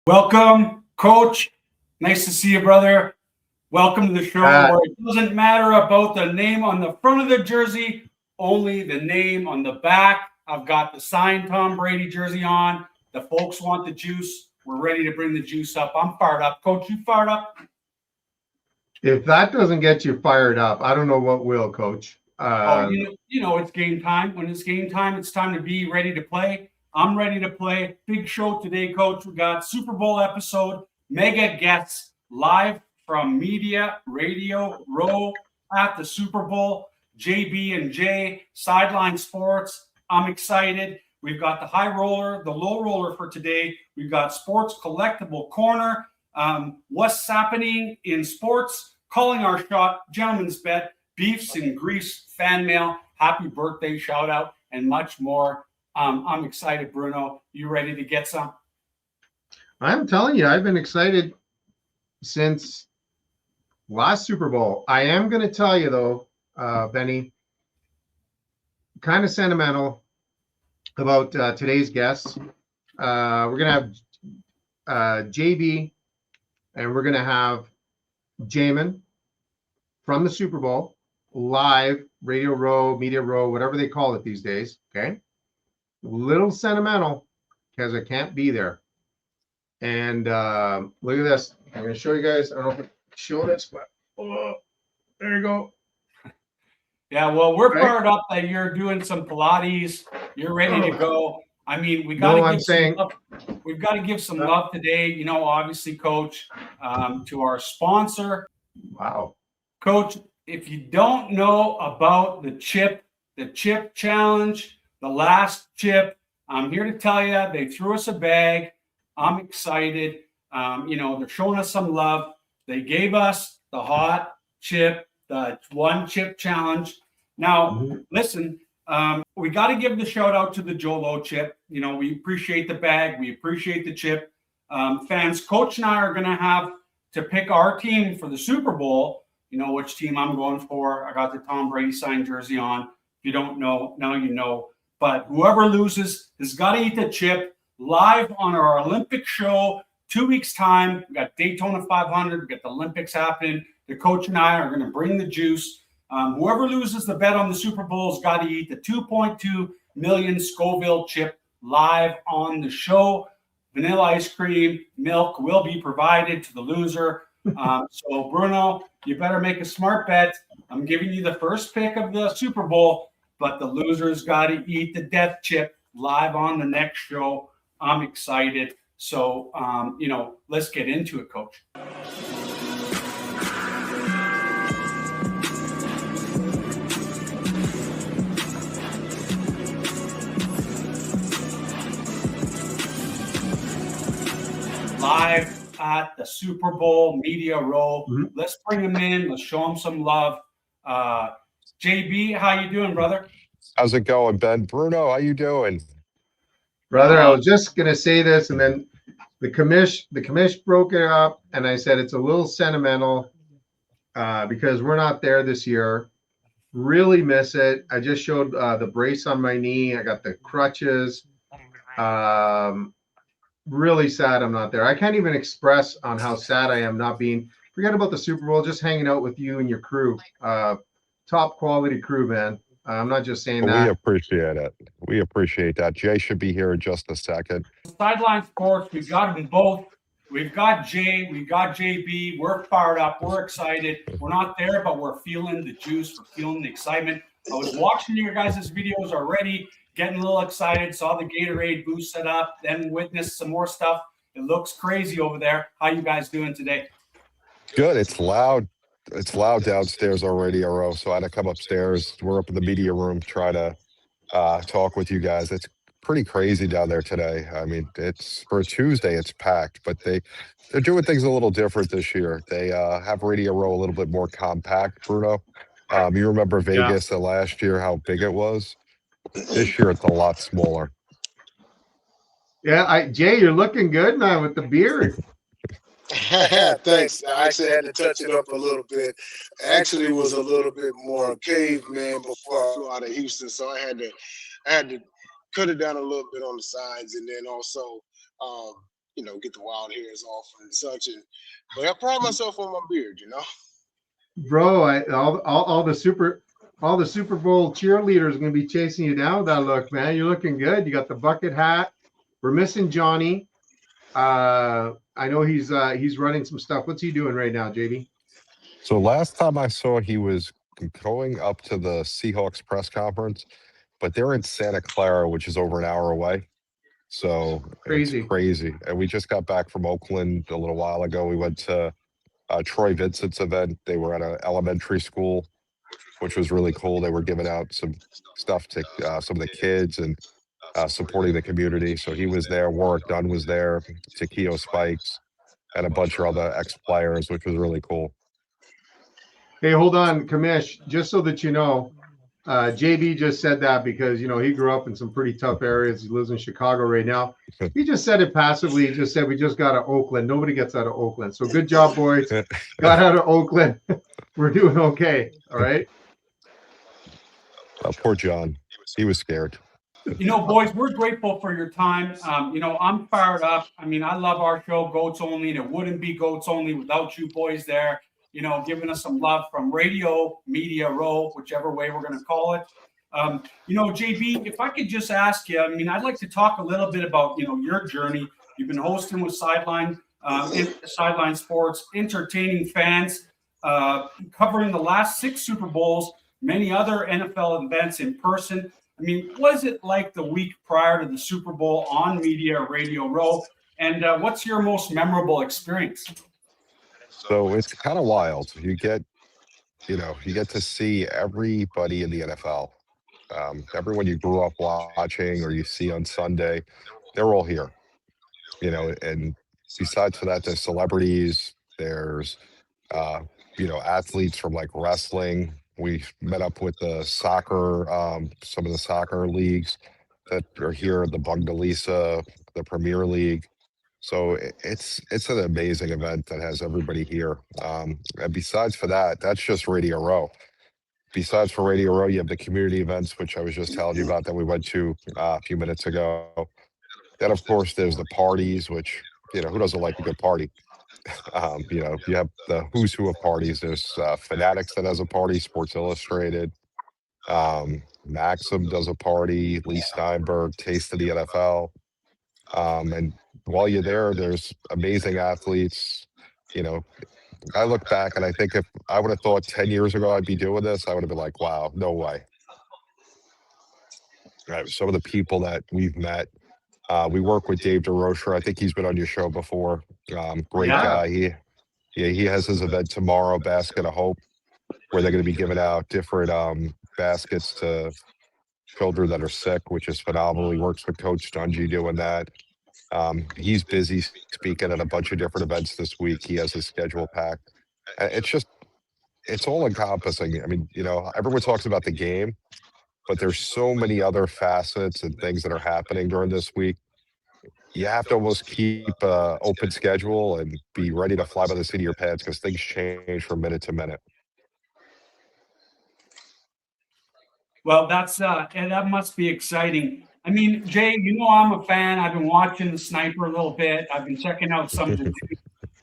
Welcome, Coach. Nice to see you, brother. Welcome to the show where it doesn't matter about the name on the front of the jersey, only the name on the back. I've got the signed Tom Brady jersey on. The folks want the juice. We're ready to bring the juice up. I'm fired up. Coach, you fired up? If that doesn't get you fired up, I don't know what will, Coach. It's game time. When it's game time, it's time to be ready to play. I'm ready to play. Big show today, Coach. We got Super Bowl episode, mega guests live from Media Radio Row at the Super Bowl. JB and Jay, Sideline Sports. I'm excited. We've got the high roller, the low roller for today. We've got Sports Collectible Corner. What's happening in sports? Calling our shot, gentlemen's bet, beefs and grease, fan mail, happy birthday shout out, and much more. I'm excited, Bruno. You ready to get some? I'm telling you, I've been excited since last Super Bowl. I am going to tell you, though, Benny, kind of sentimental about today's guests. We're going to have JB, and we're going to have Jamin from the Super Bowl, live, Radio Row, Media Row, whatever they call it these days, okay? Little sentimental because I can't be there. And look at this. I'm going to show you guys. I don't know if I can show this, but there you go. Yeah, well, we're fired up that you're doing some Pilates. You're ready to go. I mean, we got to give some love. We've got to give some love today. Obviously, Coach, to our sponsor. Wow, Coach, if you don't know about the chip challenge, the last chip, I'm here to tell you they threw us a bag. I'm excited. They're showing us some love. They gave us the hot chip, the one chip challenge. Now, listen, we got to give the shout out to the Zolo chip. We appreciate the bag. We appreciate the chip. Fans, Coach and I are going to have to pick our team for the Super Bowl. You know which team I'm going for. I got the Tom Brady signed jersey on. If you don't know, now you know. But whoever loses has got to eat the chip live on our Olympic show 2 weeks' time. We got Daytona 500. We got the Olympics happening. The coach and I are going to bring the juice. Whoever loses the bet on the Super Bowl has got to eat the 2.2 million Scoville chip live on the show. Vanilla ice cream, milk will be provided to the loser. So, Bruno, you better make a smart bet. I'm giving you the first pick of the Super Bowl, but the loser's got to eat the death chip live on the next show. I'm excited. So, let's get into it, Coach. Live at the Super Bowl Media Row. Let's bring them in. Let's show them some love. JB, how you doing, brother? How's it going, Ben? Bruno, how you doing? Brother, I was just going to say this, and then the commish broke it up, and I said it's a little sentimental because we're not there this year. Really miss it. I just showed the brace on my knee. I got the crutches. Really sad I'm not there. I can't even express on how sad I am not being. Forget about the Super Bowl, just hanging out with you and your crew. Top quality crew, man. I'm not just saying that. We appreciate it. We appreciate that. Jay should be here in just a second. Sideline Sports, we've got them both. We've got Jay, we've got JB. We're fired up. We're excited. We're not there, but we're feeling the juice. We're feeling the excitement. I was watching your guys' videos already, getting a little excited. Saw the Gatorade booth set up, then witnessed some more stuff. It looks crazy over there. How you guys doing today? Good. It's loud. It's loud downstairs already, Aro. So I had to come upstairs. We're up in the media room, try to talk with you guys. It's pretty crazy down there today. I mean, it's for a Tuesday, it's packed, but they're doing things a little different this year. They have Radio Row a little bit more compact, Bruno. You remember Vegas last year, how big it was? This year, it's a lot smaller. Yeah, Jay, you're looking good now with the beard. Thanks. I actually had to touch it up a little bit. Actually, was a little bit more caveman before I flew out of Houston, so I had to cut it down a little bit on the sides, and then also get the wild hairs off and such. But I pride myself on my beard, Bro, all the Super Bowl cheerleaders are gonna be chasing you down with that look, man. You're looking good. You got the bucket hat. We're missing Johnny. I know he's running some stuff. What's he doing right now, JD? So last time I saw, he was going up to the Seahawks press conference, but they're in Santa Clara, which is over an hour away. So Crazy. it's crazy. And we just got back from Oakland a little while ago. We went to Troy Vincent's event. They were at an elementary school, which was really cool. They were giving out some stuff to some of the kids and supporting the community. So he was there. Warwick Dunn was there. Takeo Spikes and a bunch of other ex-players, which was really cool. Hey, hold on, Kamish. Just so that you know, JB just said that because he grew up in some pretty tough areas. He lives in Chicago right now. He just said it passively. He just said we just got out of Oakland. Nobody gets out of Oakland. So good job, boys. Got out of Oakland. We're doing okay. All right. Poor John. He was scared. Boys, we're grateful for your time. I'm fired up. I mean, I love our show, Goats Only, and it wouldn't be Goats Only without you boys there, giving us some love from radio, media, row, whichever way we're going to call it. JB, if I could just ask you, I'd like to talk a little bit about, your journey. You've been hosting with Sideline Sports, entertaining fans, covering the last 6 Super Bowls, many other NFL events in person. What is it like the week prior to the Super Bowl on media, radio, row? And what's your most memorable experience? So it's kind of wild. You get to see everybody in the NFL. Everyone you grew up watching or you see on Sunday, they're all here. And besides for that, there's celebrities, there's athletes from like wrestling. We met up with the soccer, some of the soccer leagues that are here, the Bungalisa, the Premier League. So it's an amazing event that has everybody here. And besides for that, that's just Radio Row. Besides for Radio Row, you have the community events, which I was just telling you about that we went to a few minutes ago. Then, of course, there's the parties, which, who doesn't like a good party? You have the who's who of parties. There's Fanatics that has a party, Sports Illustrated. Maxim does a party, Lee Steinberg, Taste of the NFL. And while you're there, there's amazing athletes. I look back and I think if I would have thought 10 years ago I'd be doing this, I would have been like, wow, no way. Right. Some of the people that we've met. We work with Dave DeRocher. I think he's been on your show before. Great guy. He has his event tomorrow, Basket of Hope, where they're going to be giving out different baskets to children that are sick, which is phenomenal. He works with Coach Dungy doing that. He's busy speaking at a bunch of different events this week. He has his schedule packed. It's all encompassing. Everyone talks about the game, but there's so many other facets and things that are happening during this week. You have to almost keep an open schedule and be ready to fly by the seat of your pants because things change from minute to minute. Well, and that must be exciting. Jay, I'm a fan. I've been watching the Sniper a little bit. I've been checking out some of the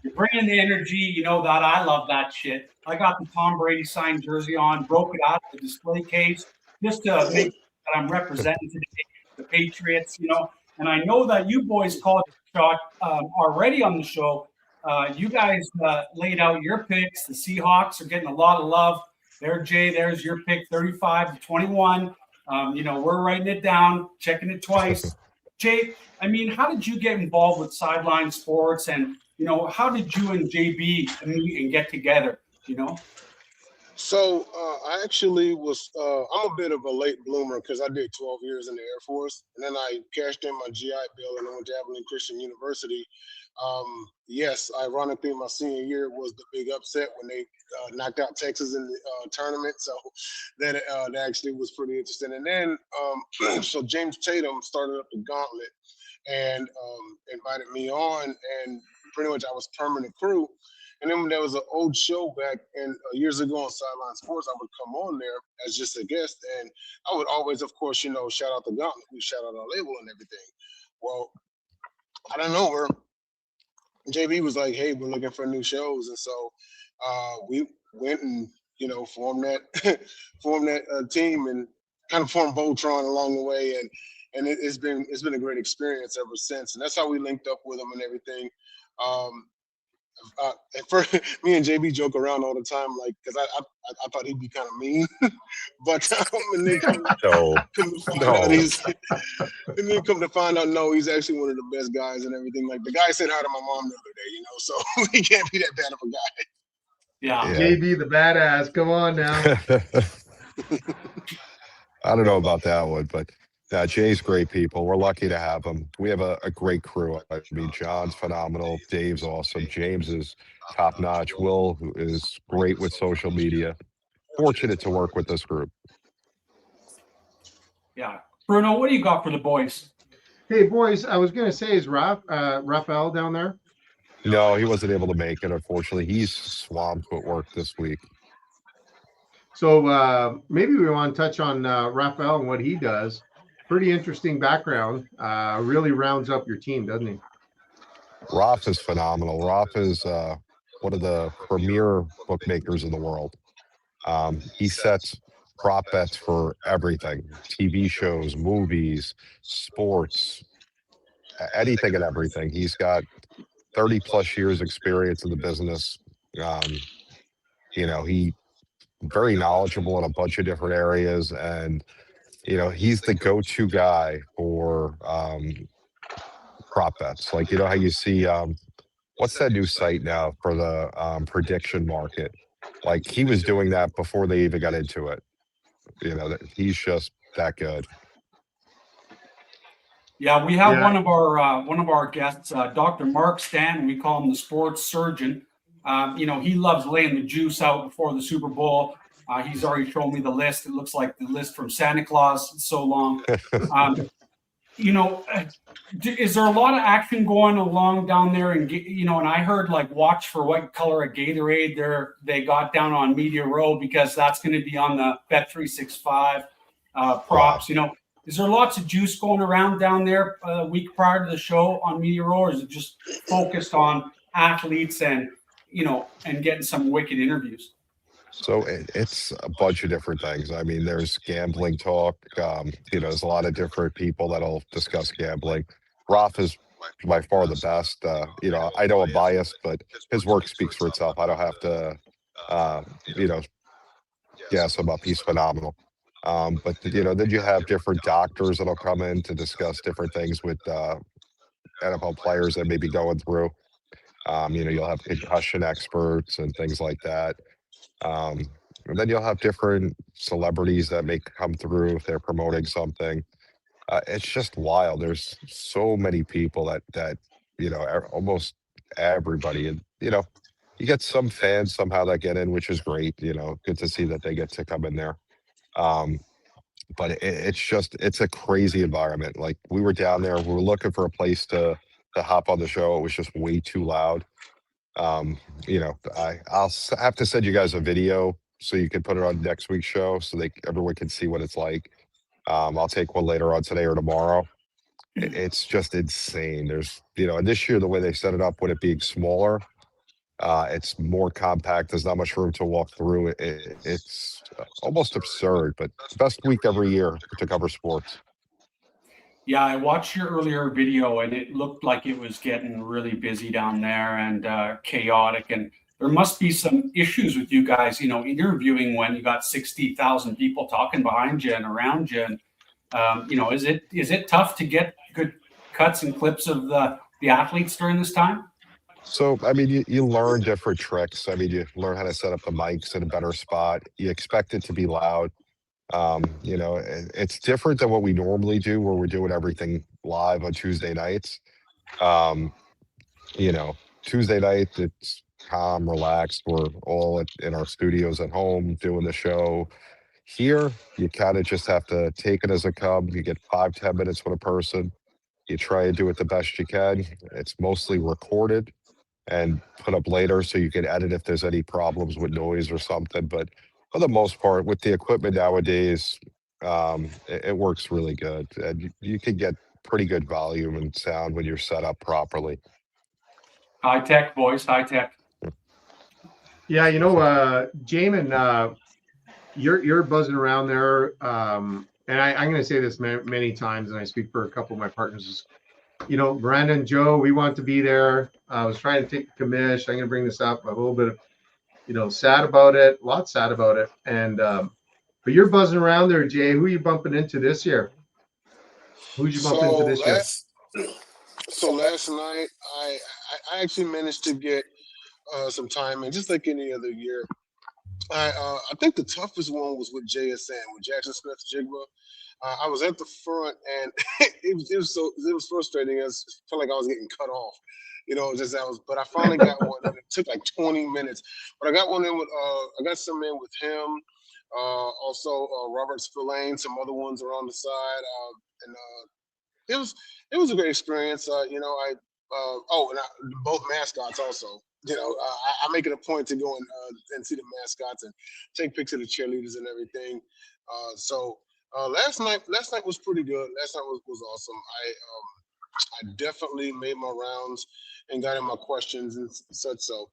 You're bringing the energy, that I love that shit. I got the Tom Brady signed jersey on, broke it out of the display case just to make sure that I'm representing today the Patriots, And I know that you boys called the shot already on the show. You guys laid out your picks. The Seahawks are getting a lot of love. There, Jay, there's your pick, 35-21. We're writing it down, checking it twice. Jay, how did you get involved with Sideline Sports? And, how did you and JB meet and get together, So I actually was, I'm a bit of a late bloomer because I did 12 years in the Air Force. And then I cashed in my GI Bill and I went to Abilene Christian University. Yes, ironically, my senior year was the big upset when they knocked out Texas in the tournament. So that actually was pretty interesting. And then, so James Tatum started up the gauntlet and invited me on, and pretty much I was permanent crew. And then when there was an old show back years ago on Sideline Sports, I would come on there as just a guest, and I would always, of course, shout out the Gauntlet. We shout out our label and everything. Well, I don't know where JB was like, "Hey, we're looking for new shows," and so we went and formed that formed that team and kind of formed Voltron along the way, and it's been a great experience ever since. And that's how we linked up with them and everything. Um, at first, me and JB joke around all the time, like, because I thought he'd be kind of mean, but and then No, come to find no. out and then come to find out, no, he's actually one of the best guys and everything. Like the guy said hi to my mom the other day, so he can't be that bad of a guy. Yeah. JB the badass. Come on now. I don't know about that one, but Jay's great people. We're lucky to have him. We have a great crew. I mean, John's phenomenal. Dave's awesome. James is top notch. Will, who is great with social media. Fortunate to work with this group. Yeah. Bruno, what do you got for the boys? Hey, boys, I was going to say, is Raphael down there? No, he wasn't able to make it, unfortunately. He's swamped with work this week. So maybe we want to touch on Raphael and what he does. Pretty interesting background. Really rounds up your team, doesn't he? Raf is phenomenal. Raf is one of the premier bookmakers in the world. He sets prop bets for everything, TV shows, movies, sports, anything and everything. He's got 30 plus years experience in the business. He very knowledgeable in a bunch of different areas, and he's the go-to guy for prop bets. Like, how you see what's that new site now for the prediction market? Like, he was doing that before they even got into it. He's just that good. Yeah, we have one of our guests, Dr. Mark Stanton. We call him the sports surgeon. He loves laying the juice out before the Super Bowl. He's already shown me the list. It looks like the list from Santa Claus. It's so long. Is there a lot of action going along down there? And and I heard watch for what color of Gatorade they got down on Media Row, because that's going to be on the Bet365 props. Wow. Is there lots of juice going around down there a week prior to the show on Media Row, or is it just focused on athletes and getting some wicked interviews? So it's a bunch of different things. I mean, there's gambling talk. There's a lot of different people that'll discuss gambling. Raf is by far the best. I know I'm biased, but his work speaks for itself. I don't have to, gas him up. He's phenomenal. But then you have different doctors that'll come in to discuss different things with NFL players that may be going through. You'll have concussion experts and things like that. And then you'll have different celebrities that may come through if they're promoting something. It's just wild. There's so many people that almost everybody, and you get some fans somehow that get in, which is great. Good to see that they get to come in there. But it's a crazy environment. Like, we were down there, we were looking for a place to hop on the show. It was just way too loud. I'll have to send you guys a video so you can put it on next week's show so everyone can see what it's like. I'll take one later on today or tomorrow. It's just insane. There's, and this year, the way they set it up, with it being smaller, it's more compact. There's not much room to walk through. It's almost absurd, but best week every year to cover sports. Yeah, I watched your earlier video, and it looked like it was getting really busy down there and chaotic. And there must be some issues with you guys, interviewing when you got 60,000 people talking behind you and around you. And is it tough to get good cuts and clips of the athletes during this time? So, I mean, you learn different tricks. I mean, you learn how to set up the mics in a better spot. You expect it to be loud. It's different than what we normally do, where we're doing everything live on Tuesday nights. Tuesday night, it's calm, relaxed. We're all in our studios at home doing the show. Here, you kind of just have to take it as it comes. You get 5-10 minutes with a person. You try and do it the best you can. It's mostly recorded and put up later, so you can edit if there's any problems with noise or something. But for the most part, with the equipment nowadays, it works really good. And you can get pretty good volume and sound when you're set up properly. High tech, boys, high tech. Yeah, Jamin, you're buzzing around there, and I'm going to say this many times, and I speak for a couple of my partners. Miranda and Joe, we want to be there. I was trying to take the commish. I'm going to bring this up. I'm a little bit of, sad about it. A lot sad about it. And but you're buzzing around there, Jay. Who are you bumping into this year? Who'd you bump into this year? So last night, I actually managed to get some time, and just like any other year, I think the toughest one was with JSN, with Jackson Smith Jigba. I was at the front, and it was frustrating. It felt like I was getting cut off, but I finally got one. And it took like 20 minutes, but I got one in with I got some in with him. Also Robert Spillane, some other ones around the side, and it was a great experience. Both mascots also. I make it a point to go and see the mascots and take pics of the cheerleaders and everything. Last night was pretty good. Last night was awesome. I definitely made my rounds and got in my questions and such. So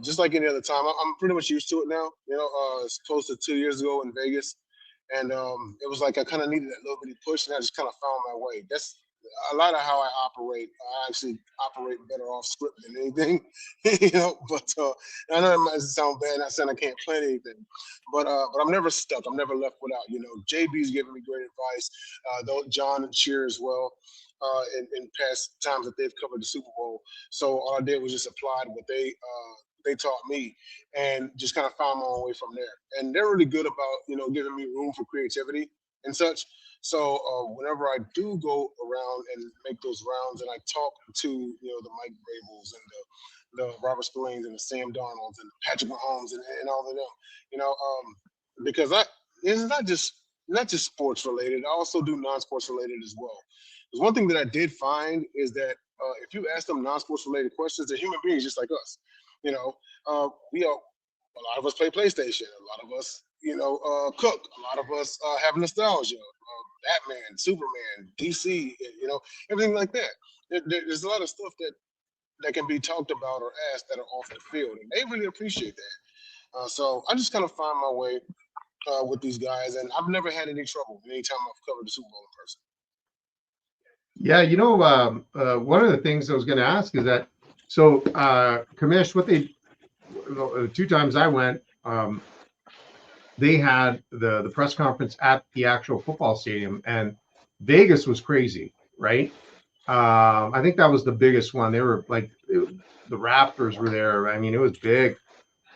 just like any other time, I'm pretty much used to it now. It's close to 2 years ago in Vegas, and it was like I kind of needed that little bitty push, and I just kind of found my way. That's a lot of how I operate. I actually operate better off script than anything, But I know it might sound bad, not saying I can't plan anything, but I'm never stuck. I'm never left without. JB's giving me great advice. John and Cheer as well. In past times that they've covered the Super Bowl, so all I did was just apply what they taught me, and just kind of found my own way from there. And they're really good about giving me room for creativity and such. So whenever I do go around and make those rounds, and I talk to the Mike Vrabels and the Robert Spillanes and the Sam Darnolds and Patrick Mahomes and all of them, because it's not just sports related. I also do non-sports related as well. There's one thing that I did find is that if you ask them non-sports related questions, they're human beings just like us. A lot of us play PlayStation. A lot of us cook. A lot of us have nostalgia. Batman, Superman, DC, everything like that. There's a lot of stuff that can be talked about or asked that are off the field, and they really appreciate that. So I just kind of find my way with these guys, and I've never had any trouble anytime I've covered the Super Bowl in person. Yeah, one of the things I was going to ask is that, so Kamish, the 2 times I went, they had the press conference at the actual football stadium, and Vegas was crazy, right? I think that was the biggest one. They were like, the Raptors were there. I mean, it was big.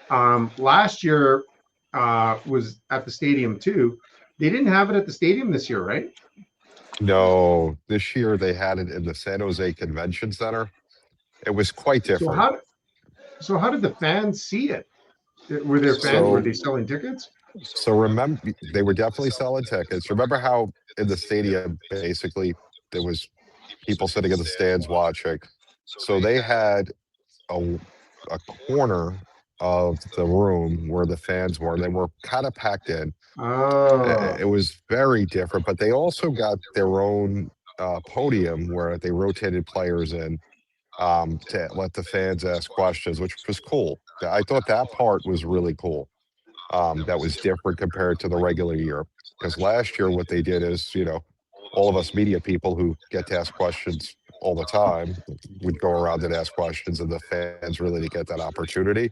Last year was at the stadium too. They didn't have it at the stadium this year, right? No, this year they had it in the San Jose Convention Center. It was quite different. So how did the fans see it? Were there fans? Were they selling tickets? So remember, they were definitely selling tickets. Remember how in the stadium, basically, there was people sitting in the stands watching. So they had a corner of the room where the fans were. They were kind of packed in. Oh. It was very different, but they also got their own podium where they rotated players in to let the fans ask questions, which was cool. I thought that part was really cool. That was different compared to the regular year, because last year what they did is, all of us media people who get to ask questions all the time would go around and ask questions, and the fans really didn't get that opportunity.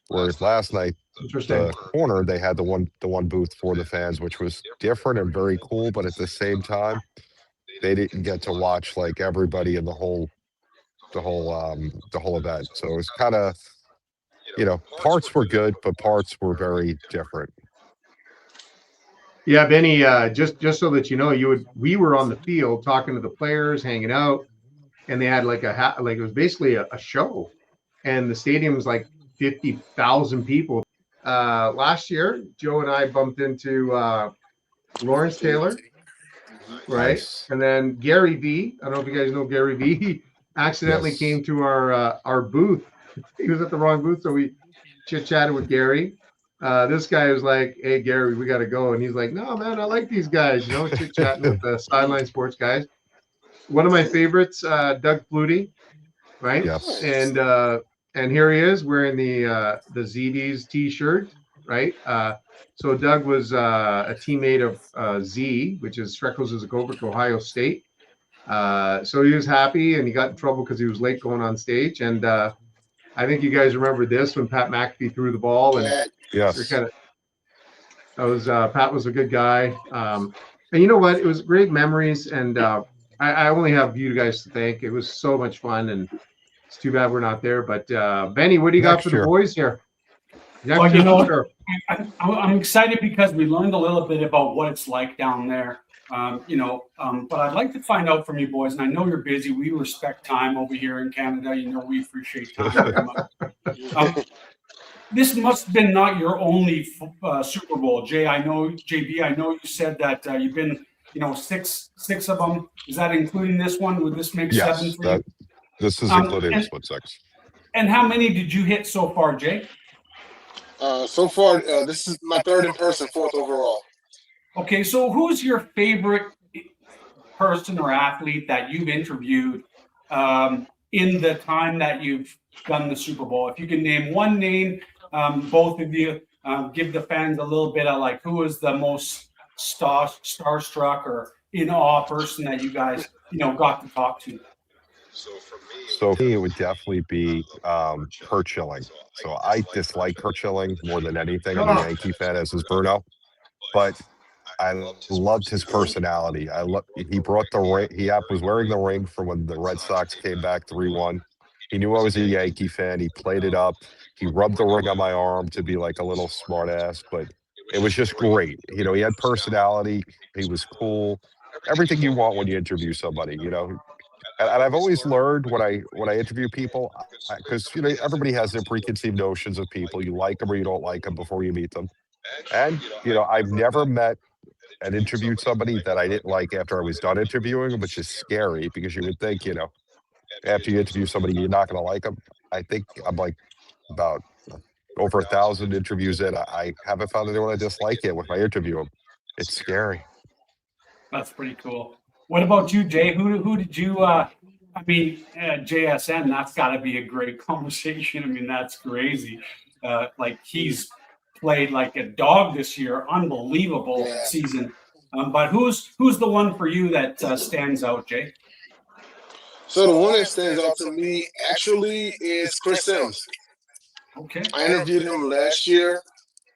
Whereas last night, the corner, they had the one booth for the fans, which was different and very cool, but at the same time, they didn't get to watch like everybody in the whole event. So it was kind of, parts were good, but parts were very different. Yeah, Benny, just so that you know, we were on the field talking to the players, hanging out, and they had like it was basically a show, and the stadium was like 50,000 people. Last year, Joe and I bumped into Lawrence Taylor, right? Nice. And then Gary V. I don't know if you guys know Gary V. He accidentally came to our booth. He was at the wrong booth, so we chit-chatted with Gary. This guy was like, "Hey, Gary, we got to go." And he's like, "No, man, I like these guys." Chit-chatting with the Sideline Sports guys. One of my favorites, Doug Flutie. right? Yes. And here he is wearing the ZD's T-shirt, right? So Doug was a teammate of Z, which is Freckles is a Gopher, Ohio State. So he was happy, and he got in trouble because he was late going on stage. And I think you guys remember this when Pat McAfee threw the ball, and you're Yes. kind of Pat was a good guy. And you know what? It was great memories, and I only have you guys to thank. It was so much fun, and it's too bad we're not there. But Benny, what do you got Next for the year. boys here? Well, you know, I'm excited because we learned a little bit about what it's like down there. But I'd like to find out from you boys, and I know you're busy. We respect time over here in Canada. You know, we appreciate time very much. This must have been not your only Super Bowl, Jay. JB, I know you said that you've been, six of them. Is that including this one? Would this make Yes, seven for you? this is including this one, 6. And how many did you hit so far, Jay? So far, this is my 3rd in person, 4th overall. Okay, so who's your favorite person or athlete that you've interviewed in the time that you've done the Super Bowl? If you can name one name, both of you, give the fans a little bit of like who is the most starstruck or in awe person that you guys got to talk to. So for me, it would definitely be Kurt Schilling. So I dislike Kurt Schilling more than anything. I'm a Yankee fan, as is Bruno, but I loved his personality. He brought the ring. He was wearing the ring for when the Red Sox came back 3-1. He knew I was a Yankee fan. He played it up. He rubbed the ring on my arm to be like a little smart ass, but it was just great. He had personality. He was cool. Everything you want when you interview somebody, And I've always learned when I interview people, because everybody has their preconceived notions of people. You like them or you don't like them before you meet them. And I've never met and interviewed somebody that I didn't like after I was done interviewing them, which is scary because you would think, after you interview somebody, you're not going to like them. I think I'm like about over 1,000 interviews in. I haven't found anyone I dislike it when I interview them. It's scary. That's pretty cool. What about you, Jay? Who did you? JSN. That's got to be a great conversation. I mean, that's crazy. Like he's played like a dog this year. Unbelievable season. But who's the one for you that stands out, Jay? So the one that stands out to me actually is Chris Sims. Okay. I interviewed him last year,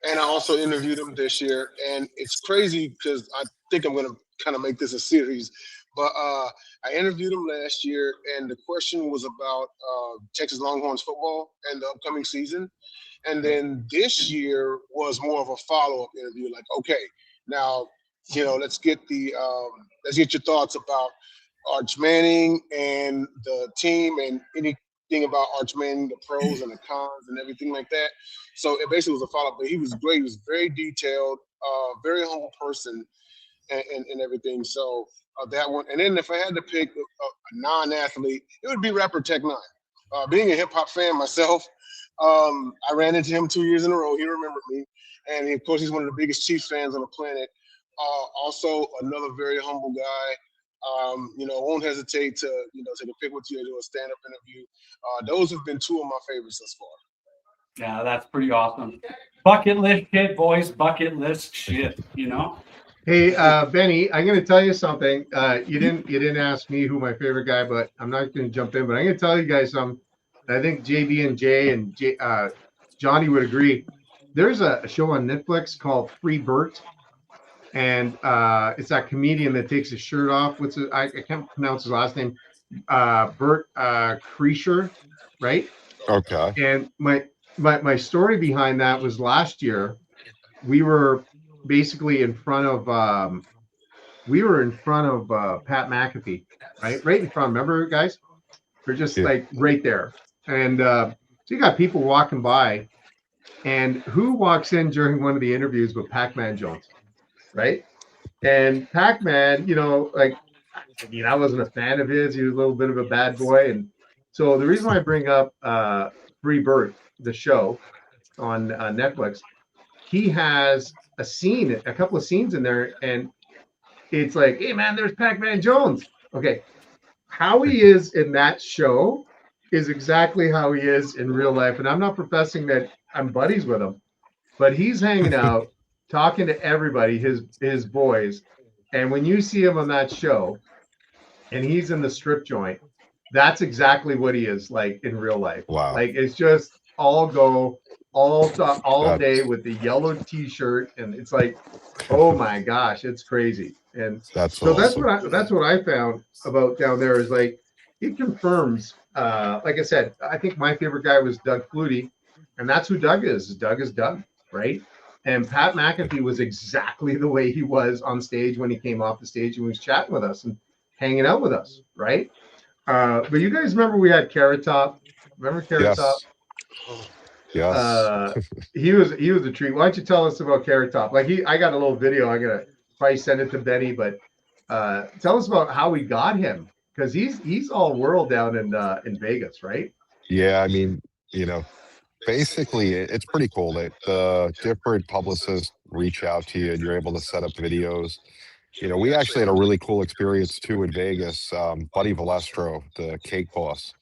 and I also interviewed him this year. And it's crazy because I think I'm going to kind of make this a series. But I interviewed him last year, and the question was about Texas Longhorns football and the upcoming season. And then this year was more of a follow-up interview. Like, okay, now let's get your thoughts about Arch Manning and the team, and anything about Arch Manning, the pros and the cons, and everything like that. So it basically was a follow-up. But he was great. He was very detailed, very humble person, and everything. So that one. And then if I had to pick a non-athlete, it would be rapper Tech Nine. Being a hip-hop fan myself, I ran into him 2 years in a row. He remembered me. And of course, he's one of the biggest Chiefs fans on the planet. Also, another very humble guy. Won't hesitate to, take a pic with you and do a stand-up interview. Those have been two of my favorites thus far. Yeah, that's pretty awesome. Bucket list shit, boys. Bucket list shit, Hey, Benny, I'm going to tell you something. You didn't ask me who my favorite guy, but I'm not going to jump in. But I'm going to tell you guys something. I think JB and Jay and Johnny would agree. There's a show on Netflix called Free Bert, and it's that comedian that takes his shirt off. I can't pronounce his last name. Bert Kreischer, right? Okay. And my story behind that was last year. We were basically in front of Pat McAfee, right in front. Remember, guys? We're just like right there, and so you got people walking by, and who walks in during one of the interviews with Pac-Man Jones, right? And Pac-Man, I wasn't a fan of his. He was a little bit of a bad boy, and so the reason why I bring up Free Bert, the show on Netflix, he has a couple of scenes in there, and it's like, hey man, there's Pac-Man Jones. Okay, how he is in that show is exactly how he is in real life. And I'm not professing that I'm buddies with him, but he's hanging out, talking to everybody, his boys. And when you see him on that show and he's in the strip joint, that's exactly what he is like in real life. Wow. Like it's just all go all day That's with the yellow t-shirt, and it's like, oh my gosh, it's crazy. And that's so awesome. that's what I found about down there is like it confirms. Like I said, I think my favorite guy was Doug Flutie, and that's who Doug is. Doug is Doug, right? And Pat McAfee was exactly the way he was on stage when he came off the stage and was chatting with us and hanging out with us, right? But you guys remember we had Carrot Top? Remember Carrot Top? Yes. Yes. He was a treat. Why don't you tell us about Carrot Top? Like I got a little video. I'm gonna probably send it to Benny, but tell us about how we got him because he's all world down in Vegas, right? Yeah. I mean, basically, it's pretty cool that the different publicists reach out to you and you're able to set up videos. We actually had a really cool experience too in Vegas. Buddy Valestro, the cake boss,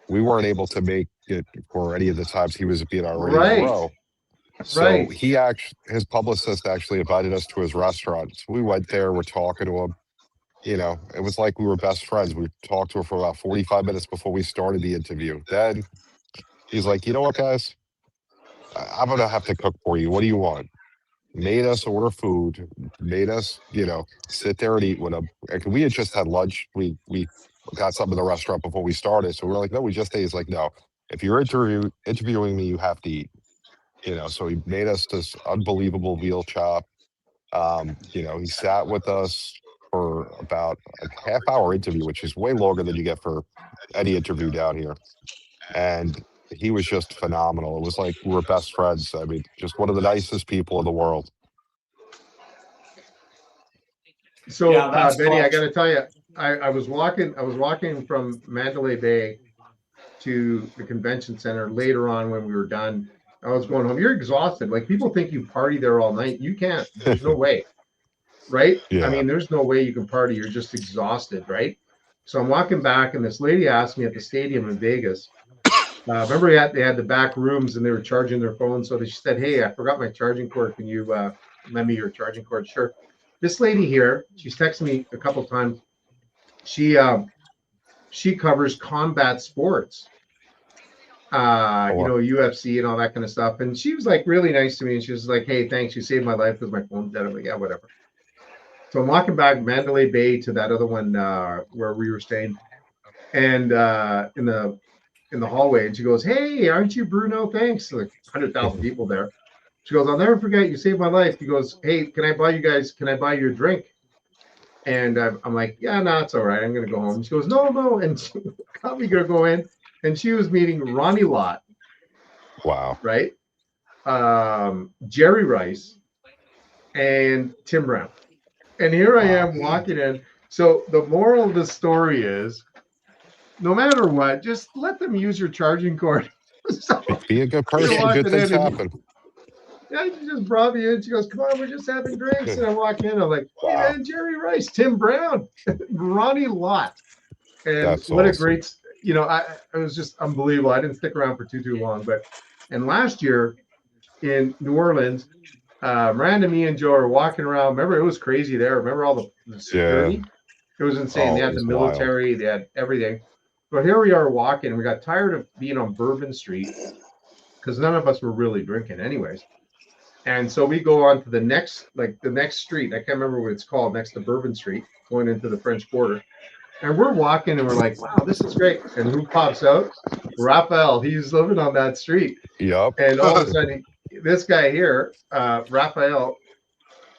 we weren't able to make it for any of the times he was being on Radio Right, Row. So right. his publicist actually invited us to his restaurant. So we went there, we're talking to him. It was like we were best friends. We talked to him for about 45 minutes before we started the interview. Then he's like, you know what, guys? I'm going to have to cook for you. What do you want? Made us order food, made us, sit there and eat with him. And we had just had lunch. We got something in the restaurant before we started. So we were like, no, we just ate. He's like, no, if you're interviewing me, you have to eat. So he made us this unbelievable veal chop. He sat with us for about a half-hour interview, which is way longer than you get for any interview down here. And he was just phenomenal. It was like we were best friends. I mean, just one of the nicest people in the world. So Yeah, that's Benny, I clutch. got to tell you, I was walking from Mandalay Bay to the convention center later on when we were done. I was going home. You're exhausted. Like people think you party there all night. You can't. There's no way, right? I Yeah. mean, there's no way you can party. You're just exhausted, right? So I'm walking back, and this lady asked me at the stadium in Vegas. Remember, they had the back rooms, and they were charging their phones. So she said, "Hey, I forgot my charging cord. Can you lend me your charging cord?" Sure. This lady here, she's texted me a couple times. She covers combat sports, UFC and all that kind of stuff. And she was like really nice to me. And she was like, "Hey, thanks. You saved my life because my phone's dead." I'm like, "Yeah, whatever." So I'm walking back Mandalay Bay to that other one where we were staying, and in the hallway, and she goes, "Hey, aren't you Bruno? Thanks." Like 100,000 people there. She goes, "I'll never forget. You saved my life." He goes, "Hey, can I buy you a drink?" And I'm like, "Yeah, no, it's all right. I'm gonna go home." She goes, "No, no," and she got me gonna go in, and she was meeting Ronnie Lott, Wow. right? Jerry Rice and Tim Brown. And here I Wow. am walking in. So the moral of the story is, no matter what, just let them use your charging cord. So Be a good you're person. Good walking things in, and happen. yeah, she just brought me in. She goes, "Come on, we're just having drinks." And I walk in. I'm like, "Hey, Wow. man, Jerry Rice, Tim Brown, Ronnie Lott." And That's what a awesome. great, it was just unbelievable. I didn't stick around for too long, and last year in New Orleans, Miranda, me, and Joe are walking around. Remember, it was crazy there. Remember all the Yeah. security? It was insane. They Oh, it had the was wild. military, they had everything. But here we are walking. We got tired of being on Bourbon Street because none of us were really drinking, anyways. And so we go on to the next street. I can't remember what it's called, next to Bourbon Street, going into the French Quarter. And we're walking and we're like, "Wow, this is great." And who pops out? Raphael. He's living on that street. Yep. And all of a sudden, this guy here, Raphael,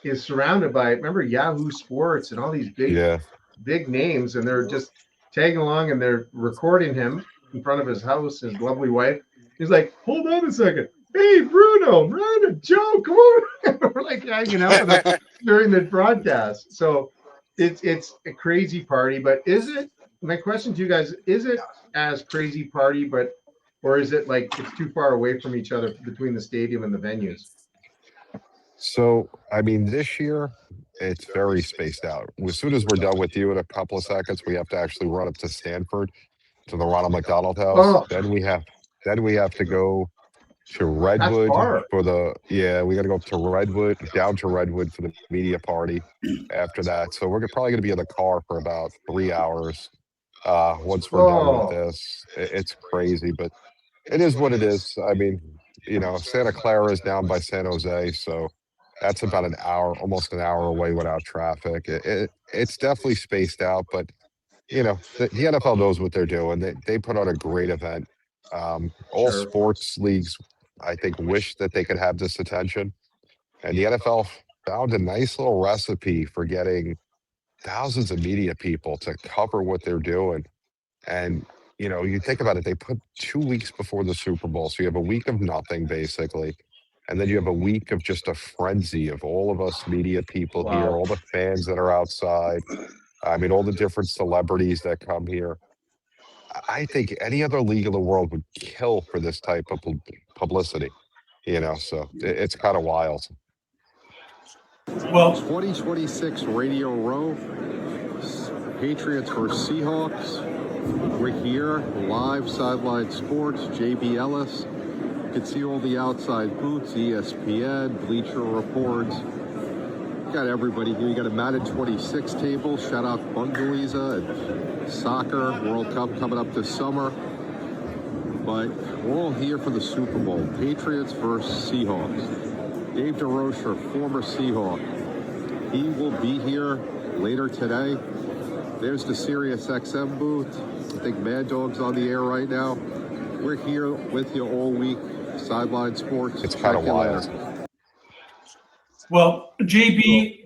is surrounded by, remember, Yahoo Sports and all these Yeah. big names. And they're just tagging along and they're recording him in front of his house, his lovely wife. He's like, "Hold on a second. Hey, Bruno, Miranda, Joe, come on." We're like hanging out with them during the broadcast. So it's a crazy party. But is it, my question to you guys, is it as crazy party, or is it like it's too far away from each other between the stadium and the venues? So, I mean, this year it's very spaced out. As soon as we're done with you in a couple of seconds, we have to actually run up to Stanford. to the Ronald McDonald House. Oh. Then we have to go to That's Redwood far. for we got to go up to Redwood, down to Redwood for the media party after that. So we're probably going to be in the car for about 3 hours once we're done with Oh, this. It's crazy, but it is what it is. I mean, Santa Clara is down by San Jose, so that's about an hour, almost an hour away without traffic. It's definitely spaced out, but the NFL knows what they're doing. They put on a great event. All sure. sports leagues, I think, wish that they could have this attention. And the NFL found a nice little recipe for getting thousands of media people to cover what they're doing. And, you think about it, they put 2 weeks before the Super Bowl. So you have a week of nothing, basically. And then you have a week of just a frenzy of all of us media people here, Wow. all the fans that are outside. I mean, all the different celebrities that come here. I think any other league in the world would kill for this type of publicity, so it's kind of wild. Well, 2026 Radio Row, Patriots versus Seahawks. We're here, live, Sideline Sports, JB Ellis. You can see all the outside booths, ESPN, Bleacher Reports. Got everybody here. You got a Madden 26 table. Shout out Bungaliza and soccer, World Cup coming up this summer. But we're all here for the Super Bowl. Patriots versus Seahawks. Dave DeRocher, former Seahawk. He will be here later today. There's the Sirius XM booth. I think Mad Dog's on the air right now. We're here with you all week. Sideline Sports. It's kind of wild. Well, Jay,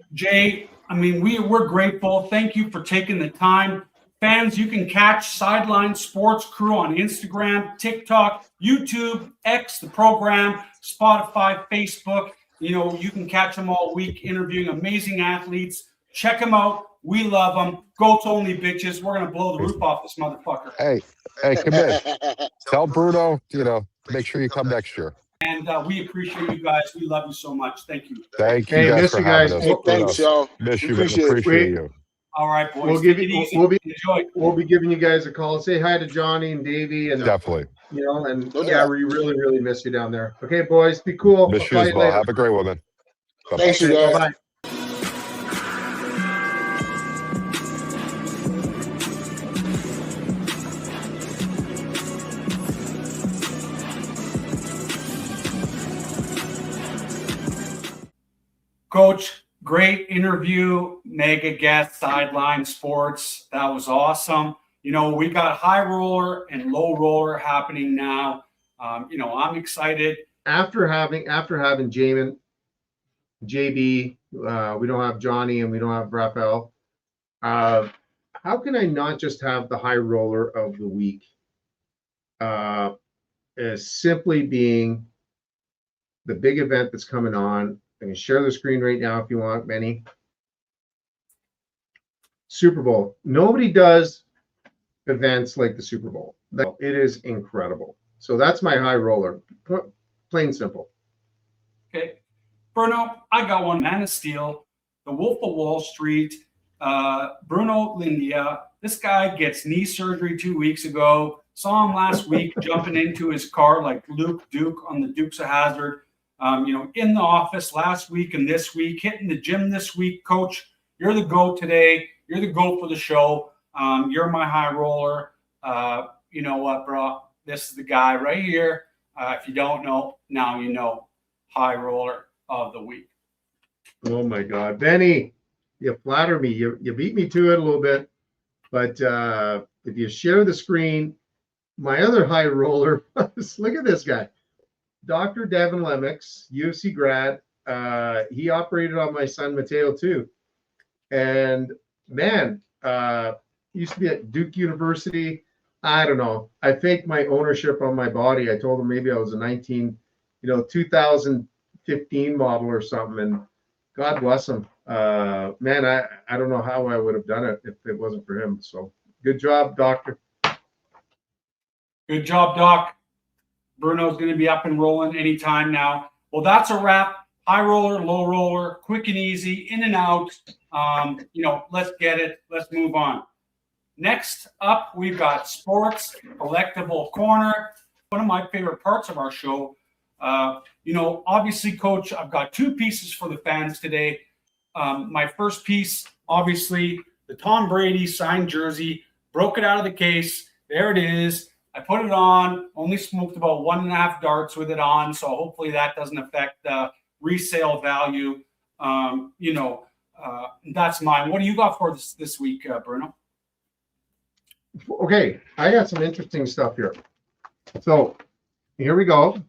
I mean, we're grateful. Thank you for taking the time. Fans, you can catch Sideline Sports Crew on Instagram, TikTok, YouTube, X, the program, Spotify, Facebook. You can catch them all week interviewing amazing athletes. Check them out. We love them. Goats only, bitches. We're going to blow the roof off this motherfucker. Hey, come in. Tell Bruno, make sure you come next year. And we appreciate you guys. We love you so much. Thank you. Thank you Hey, guys miss for you having guys. us. Hey, thanks, y'all. Miss you, man. Appreciate it. Appreciate you. All right, boys. We'll give Take it you. easy. Enjoy. We'll be giving you guys a call. Say hi to Johnny and Davey, and Definitely. and No yeah, doubt. we really, really miss you down there. Okay, boys, be cool. Miss I'll you call as you well. later. Have a great one, man. Bye-bye. Thanks, you Okay, guys. bye-bye. Coach, great interview. Mega guest, Sideline Sports. That was awesome. We got high roller and low roller happening now. I'm excited. After having Jamin, JB, we don't have Johnny and we don't have Raphael. How can I not just have the high roller of the week? As simply being the big event that's coming on. I can share the screen right now if you want, Benny. Super Bowl. Nobody does events like the Super Bowl. It is incredible. So that's my high roller. Plain simple. Okay. Bruno, I got one. Man of Steel, The Wolf of Wall Street, Bruno Lindia. This guy gets knee surgery 2 weeks ago. Saw him last week jumping into his car like Luke Duke on the Dukes of Hazzard. In the office last week and this week, hitting the gym this week. Coach, you're the GOAT today. You're the GOAT for the show. You're my high roller. You know what, bro? This is the guy right here. If you don't know, now you know. High roller of the week. Oh my God, Benny, you flatter me. You beat me to it a little bit, but if you share the screen, my other high roller. Look at this guy. Dr. Devin Lemix, UFC grad. He operated on my son Mateo too. And man, used to be at Duke University. I don't know. I faked my ownership on my body. I told him maybe I was a 2015 model or something. And God bless him. Man, I don't know how I would have done it if it wasn't for him. So good job, doctor. Good job, Doc. Bruno's going to be up and rolling anytime now. Well, that's a wrap. High roller, low roller, quick and easy, in and out. Let's get it. Let's move on. Next up, we've got Sports Collectible Corner, one of my favorite parts of our show. Obviously, Coach, I've got two pieces for the fans today. My first piece, obviously, the Tom Brady signed jersey, broke it out of the case. There it is. I put it on, only smoked about 1.5 darts with it on, so hopefully that doesn't affect the resale value. That's mine. What do you got for this week, Bruno? Okay, I got some interesting stuff here. So here we go.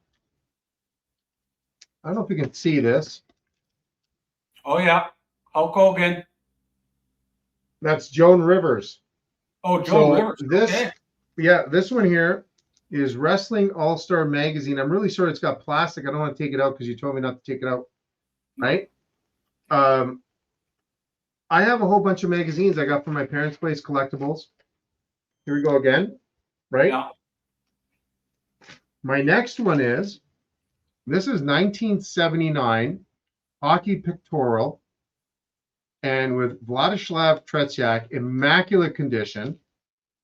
I don't know if you can see this. Oh, yeah. Hulk Hogan. That's Joan Rivers. Oh, Joan Rivers. This, okay. Yeah, this one here is Wrestling All-Star Magazine. I'm really sorry it's got plastic. I don't want to take it out because you told me not to take it out. Right? I have a whole bunch of magazines I got from my parents' place, Collectibles. Here we go again. Right? Yeah. My next one is, this is 1979 hockey pictorial, and with Vladislav Tretiak, immaculate condition.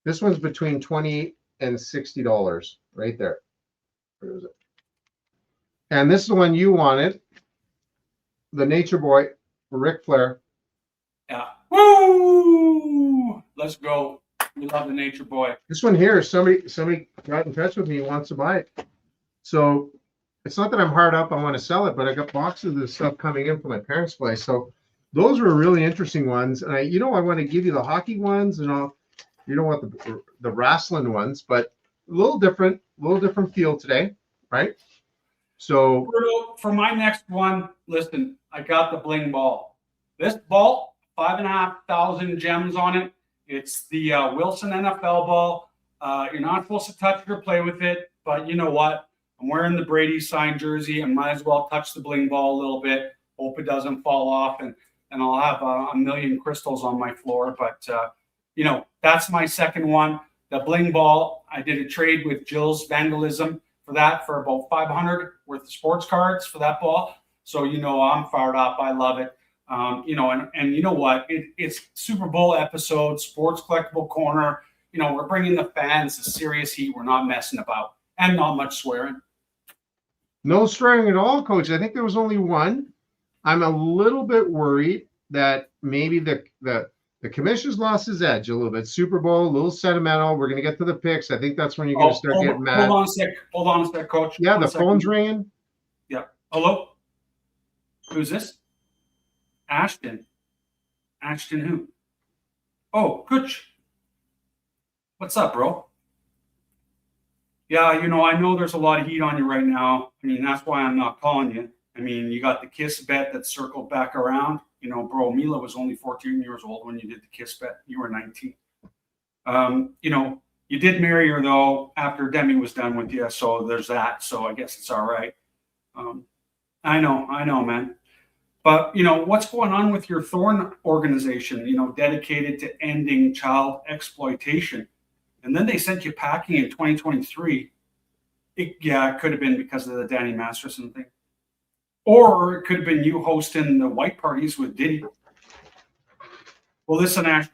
This one's between $20 and $60 right there. Where is it? And this is the one you wanted, the Nature Boy, Ric Flair. Yeah. Woo! Let's go. We love the Nature Boy. This one here, somebody got in touch with me and wants to buy it. So it's not that I'm hard up, I want to sell it, but I got boxes of this stuff coming in from my parents' place. So those were really interesting ones. And I want to give you the hockey ones and all. You don't want the wrestling ones, but a little different feel today, right? So for my next one, listen, I got the bling ball. This ball, 5,500 gems on it. It's the Wilson NFL ball. You're not supposed to touch it or play with it, but you know what? I'm wearing the Brady signed jersey. I might as well touch the bling ball a little bit. Hope it doesn't fall off, and I'll have a million crystals on my floor. But that's my second one. The bling ball, I did a trade with Jill's Vandalism for that for about 500 worth of sports cards for that ball. So, I'm fired up. I love it. And you know what? It's Super Bowl episode, Sports Collectible Corner. We're bringing the fans the serious heat. We're not messing about, and not much swearing. no swearing at all, Coach. I think there was only one. I'm a little bit worried that maybe the commissioner's lost his edge a little bit. Super Bowl, a little sentimental. We're going to get to the picks. I think that's when you're going to start getting mad. Hold on a sec, Coach. Yeah, the phone's ringing. Yeah. Hello? Who's this? Ashton. Ashton who? Oh, Kutch. What's up, bro? Yeah, I know there's a lot of heat on you right now. That's why I'm not calling you. You got the kiss bet that circled back around. Bro, Mila was only 14 years old when you did the kiss bet. You were 19. You did marry her, though, after Demi was done with you. So there's that. So I guess it's all right. I know, man. But, what's going on with your Thorn organization, dedicated to ending child exploitation? And then they sent you packing in 2023. It could have been because of the Danny Masterson thing. Or it could have been you hosting the white parties with Diddy. Well, listen, Ash,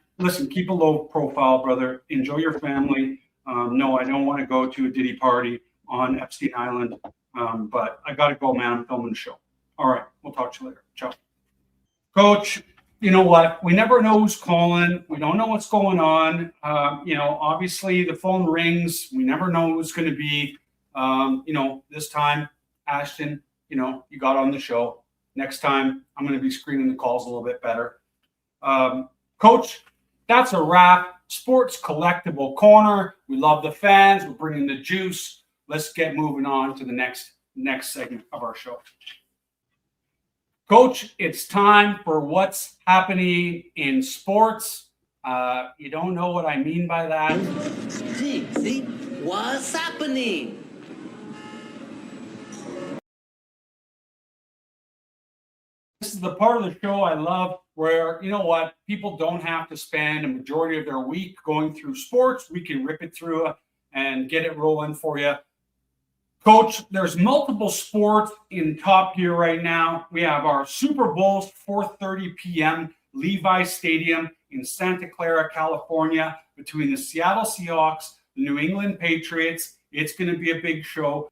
keep a low profile, brother. Enjoy your family. No, I don't want to go to a Diddy party on Epstein Island. But I got to go, man. I'm filming the show. All right. We'll talk to you later. Ciao. Coach, you know what? We never know who's calling. We don't know what's going on. Obviously the phone rings. We never know who's going to be. This time, Ashton, you got on the show. Next time, I'm going to be screening the calls a little bit better. Coach, that's a wrap. Sports Collectible Corner. We love the fans. We're bringing the juice. Let's get moving on to the next segment of our show. Coach, it's time for what's happening in sports. You don't know what I mean by that. See, what's happening? This is the part of the show I love where, people don't have to spend a majority of their week going through sports. We can rip it through and get it rolling for you. Coach, there's multiple sports in top gear right now. We have our Super Bowls, 4:30 p.m., Levi Stadium. in Santa Clara, California, between the Seattle Seahawks, the New England Patriots. It's going to be a big show.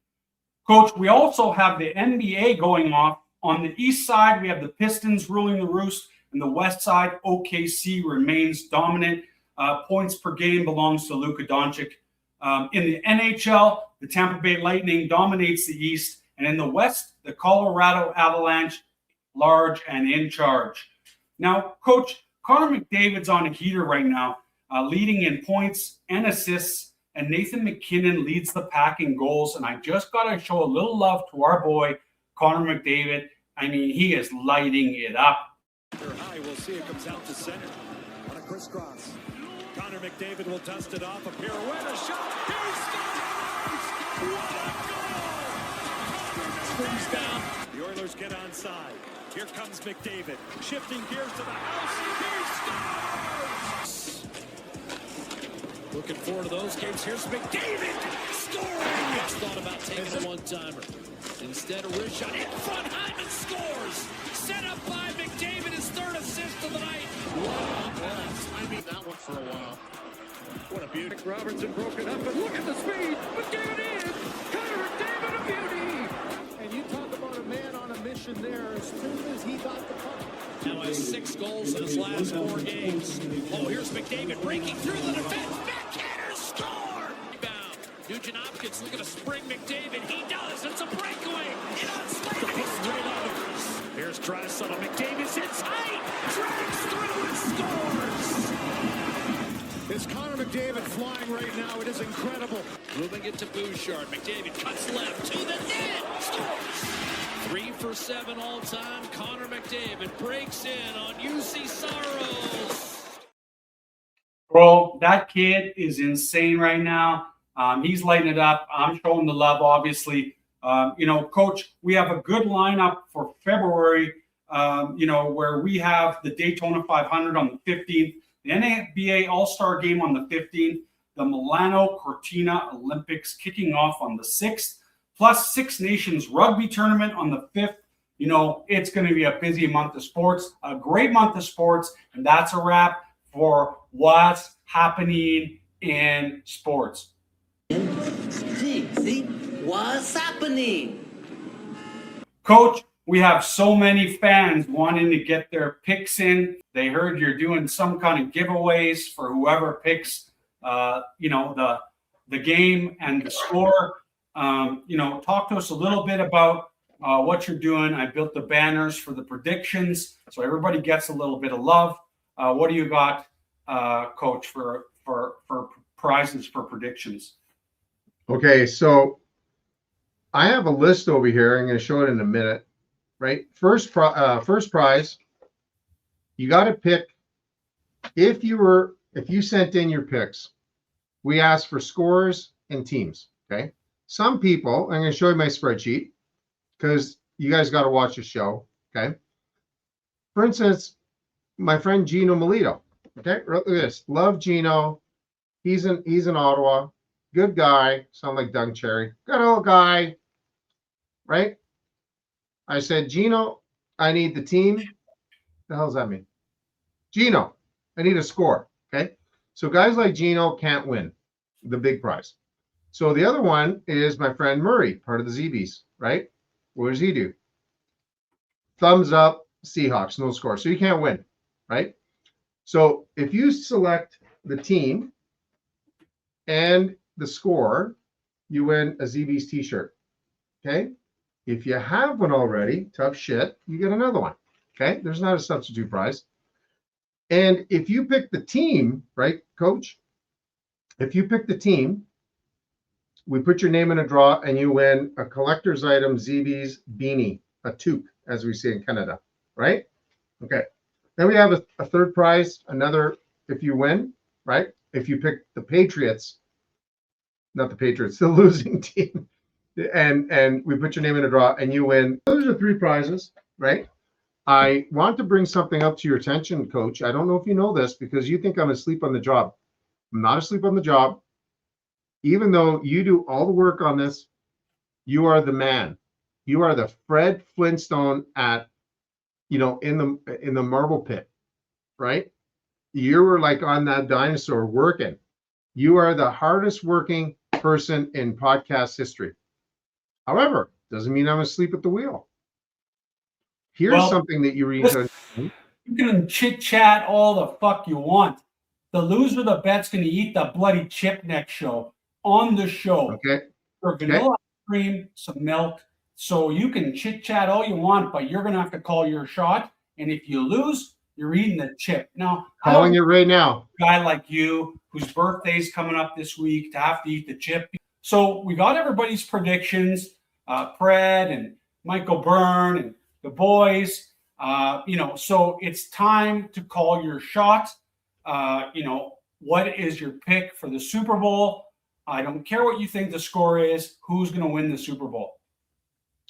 Coach, we also have the NBA going off. On the east side, we have the Pistons ruling the roost, and the west side, OKC remains dominant. Points per game belongs to Luka Doncic. In the NHL, the Tampa Bay Lightning dominates the East, and in the West, the Colorado Avalanche, large and in charge. Now, Coach, Connor McDavid's on a heater right now, leading in points and assists, and Nathan McKinnon leads the pack in goals, and I just got to show a little love to our boy, Connor McDavid. I mean, he is lighting it up. They're high. We'll see it comes out to center on a crisscross. Connor McDavid will dust it off. A pirouette, a shot. He scores! What a goal! Springs down. The Oilers get onside. Here comes McDavid. Shifting gears to the house. He scores! Looking forward to those games. Here's McDavid scoring. He's thought about taking a one-timer. Instead, a wrist shot in front. Hyman scores. Set up by McDavid, his third assist of the night. Wow, I mean that one for a while. What a beauty. Robertson broke it up, but look at the speed. McDavid in. Connor McDavid, a beauty. And you talk about a man on a mission there. As soon as he got the puck. Now has 6 goals in his last 4 games. Oh, here's McDavid breaking through the defense. Backhander score. Rebound. Nugent Hopkins looking to spring McDavid. He does. It's a breakaway. In on Slavin. He scores. Here's Draisaitl. McDavid's in tight. Drags through and scores. Is Connor McDavid flying right now? It is incredible. Moving it to Bouchard. McDavid cuts left to the net. Scores. 3 for 7 all time. Connor McDavid breaks in on UC Saros. Bro, that kid is insane right now. He's lighting it up. I'm showing the love, obviously. Coach, we have a good lineup for February, where we have the Daytona 500 on the 15th, the NBA All-Star Game on the 15th, the Milano Cortina Olympics kicking off on the 6th, plus Six Nations Rugby Tournament on the 5th. It's going to be a busy month of sports, a great month of sports, and that's a wrap for what's happening in sports. See? What's happening? Coach, we have so many fans wanting to get their picks in. They heard you're doing some kind of giveaways for whoever picks, the game and the score. Talk to us a little bit about what you're doing. I built the banners for the predictions, so everybody gets a little bit of love. What do you got, Coach, for prizes for predictions? Okay, so I have a list over here. I'm going to show it in a minute, right? First prize, you got to pick. If you sent in your picks, we asked for scores and teams, okay? Some people, I'm going to show you my spreadsheet because you guys got to watch the show, okay? For instance, my friend Gino Melito, okay? Look at this. Love Gino. He's in Ottawa. Good guy. Sound like Doug Cherry. Good old guy, right? I said, Gino, I need the team. The hell does that mean? Gino, I need a score, okay? So guys like Gino can't win the big prize. So the other one is my friend Murray, part of the ZBs, right? What does he do? Thumbs up, Seahawks, no score. So you can't win, right? So if you select the team and the score, you win a ZB's t-shirt, okay? If you have one already, tough shit, you get another one, okay? There's not a substitute prize. And if you pick the team, right, Coach? If you pick the team, we put your name in a draw and you win a collector's item ZB's beanie, a toque, as we say in Canada, right? Okay. Then we have a third prize, another if you win, right? If you pick the Patriots, not the Patriots, the losing team, and we put your name in a draw and you win. Those are 3 prizes, right? I want to bring something up to your attention, Coach. I don't know if you know this because you think I'm asleep on the job. I'm not asleep on the job. Even though you do all the work on this, you are the man. You are the Fred Flintstone at, in the marble pit, right? You were like on that dinosaur working. You are the hardest working person in podcast history. However, doesn't mean I'm asleep at the wheel. Here's something that you read. You can chit chat all the fuck you want. The loser of the bet's going to eat the bloody chip next show on the show. Okay. For vanilla ice cream, some milk. So you can chit chat all you want, but you're going to have to call your shot. And if you lose, you're eating the chip. Now, Calling it right now. A guy like you, whose birthday's coming up this week, to have to eat the chip. So we got everybody's predictions. Fred and Michael Byrne and the boys. So it's time to call your shot. What is your pick for the Super Bowl? I don't care what you think the score is. Who's going to win the Super Bowl?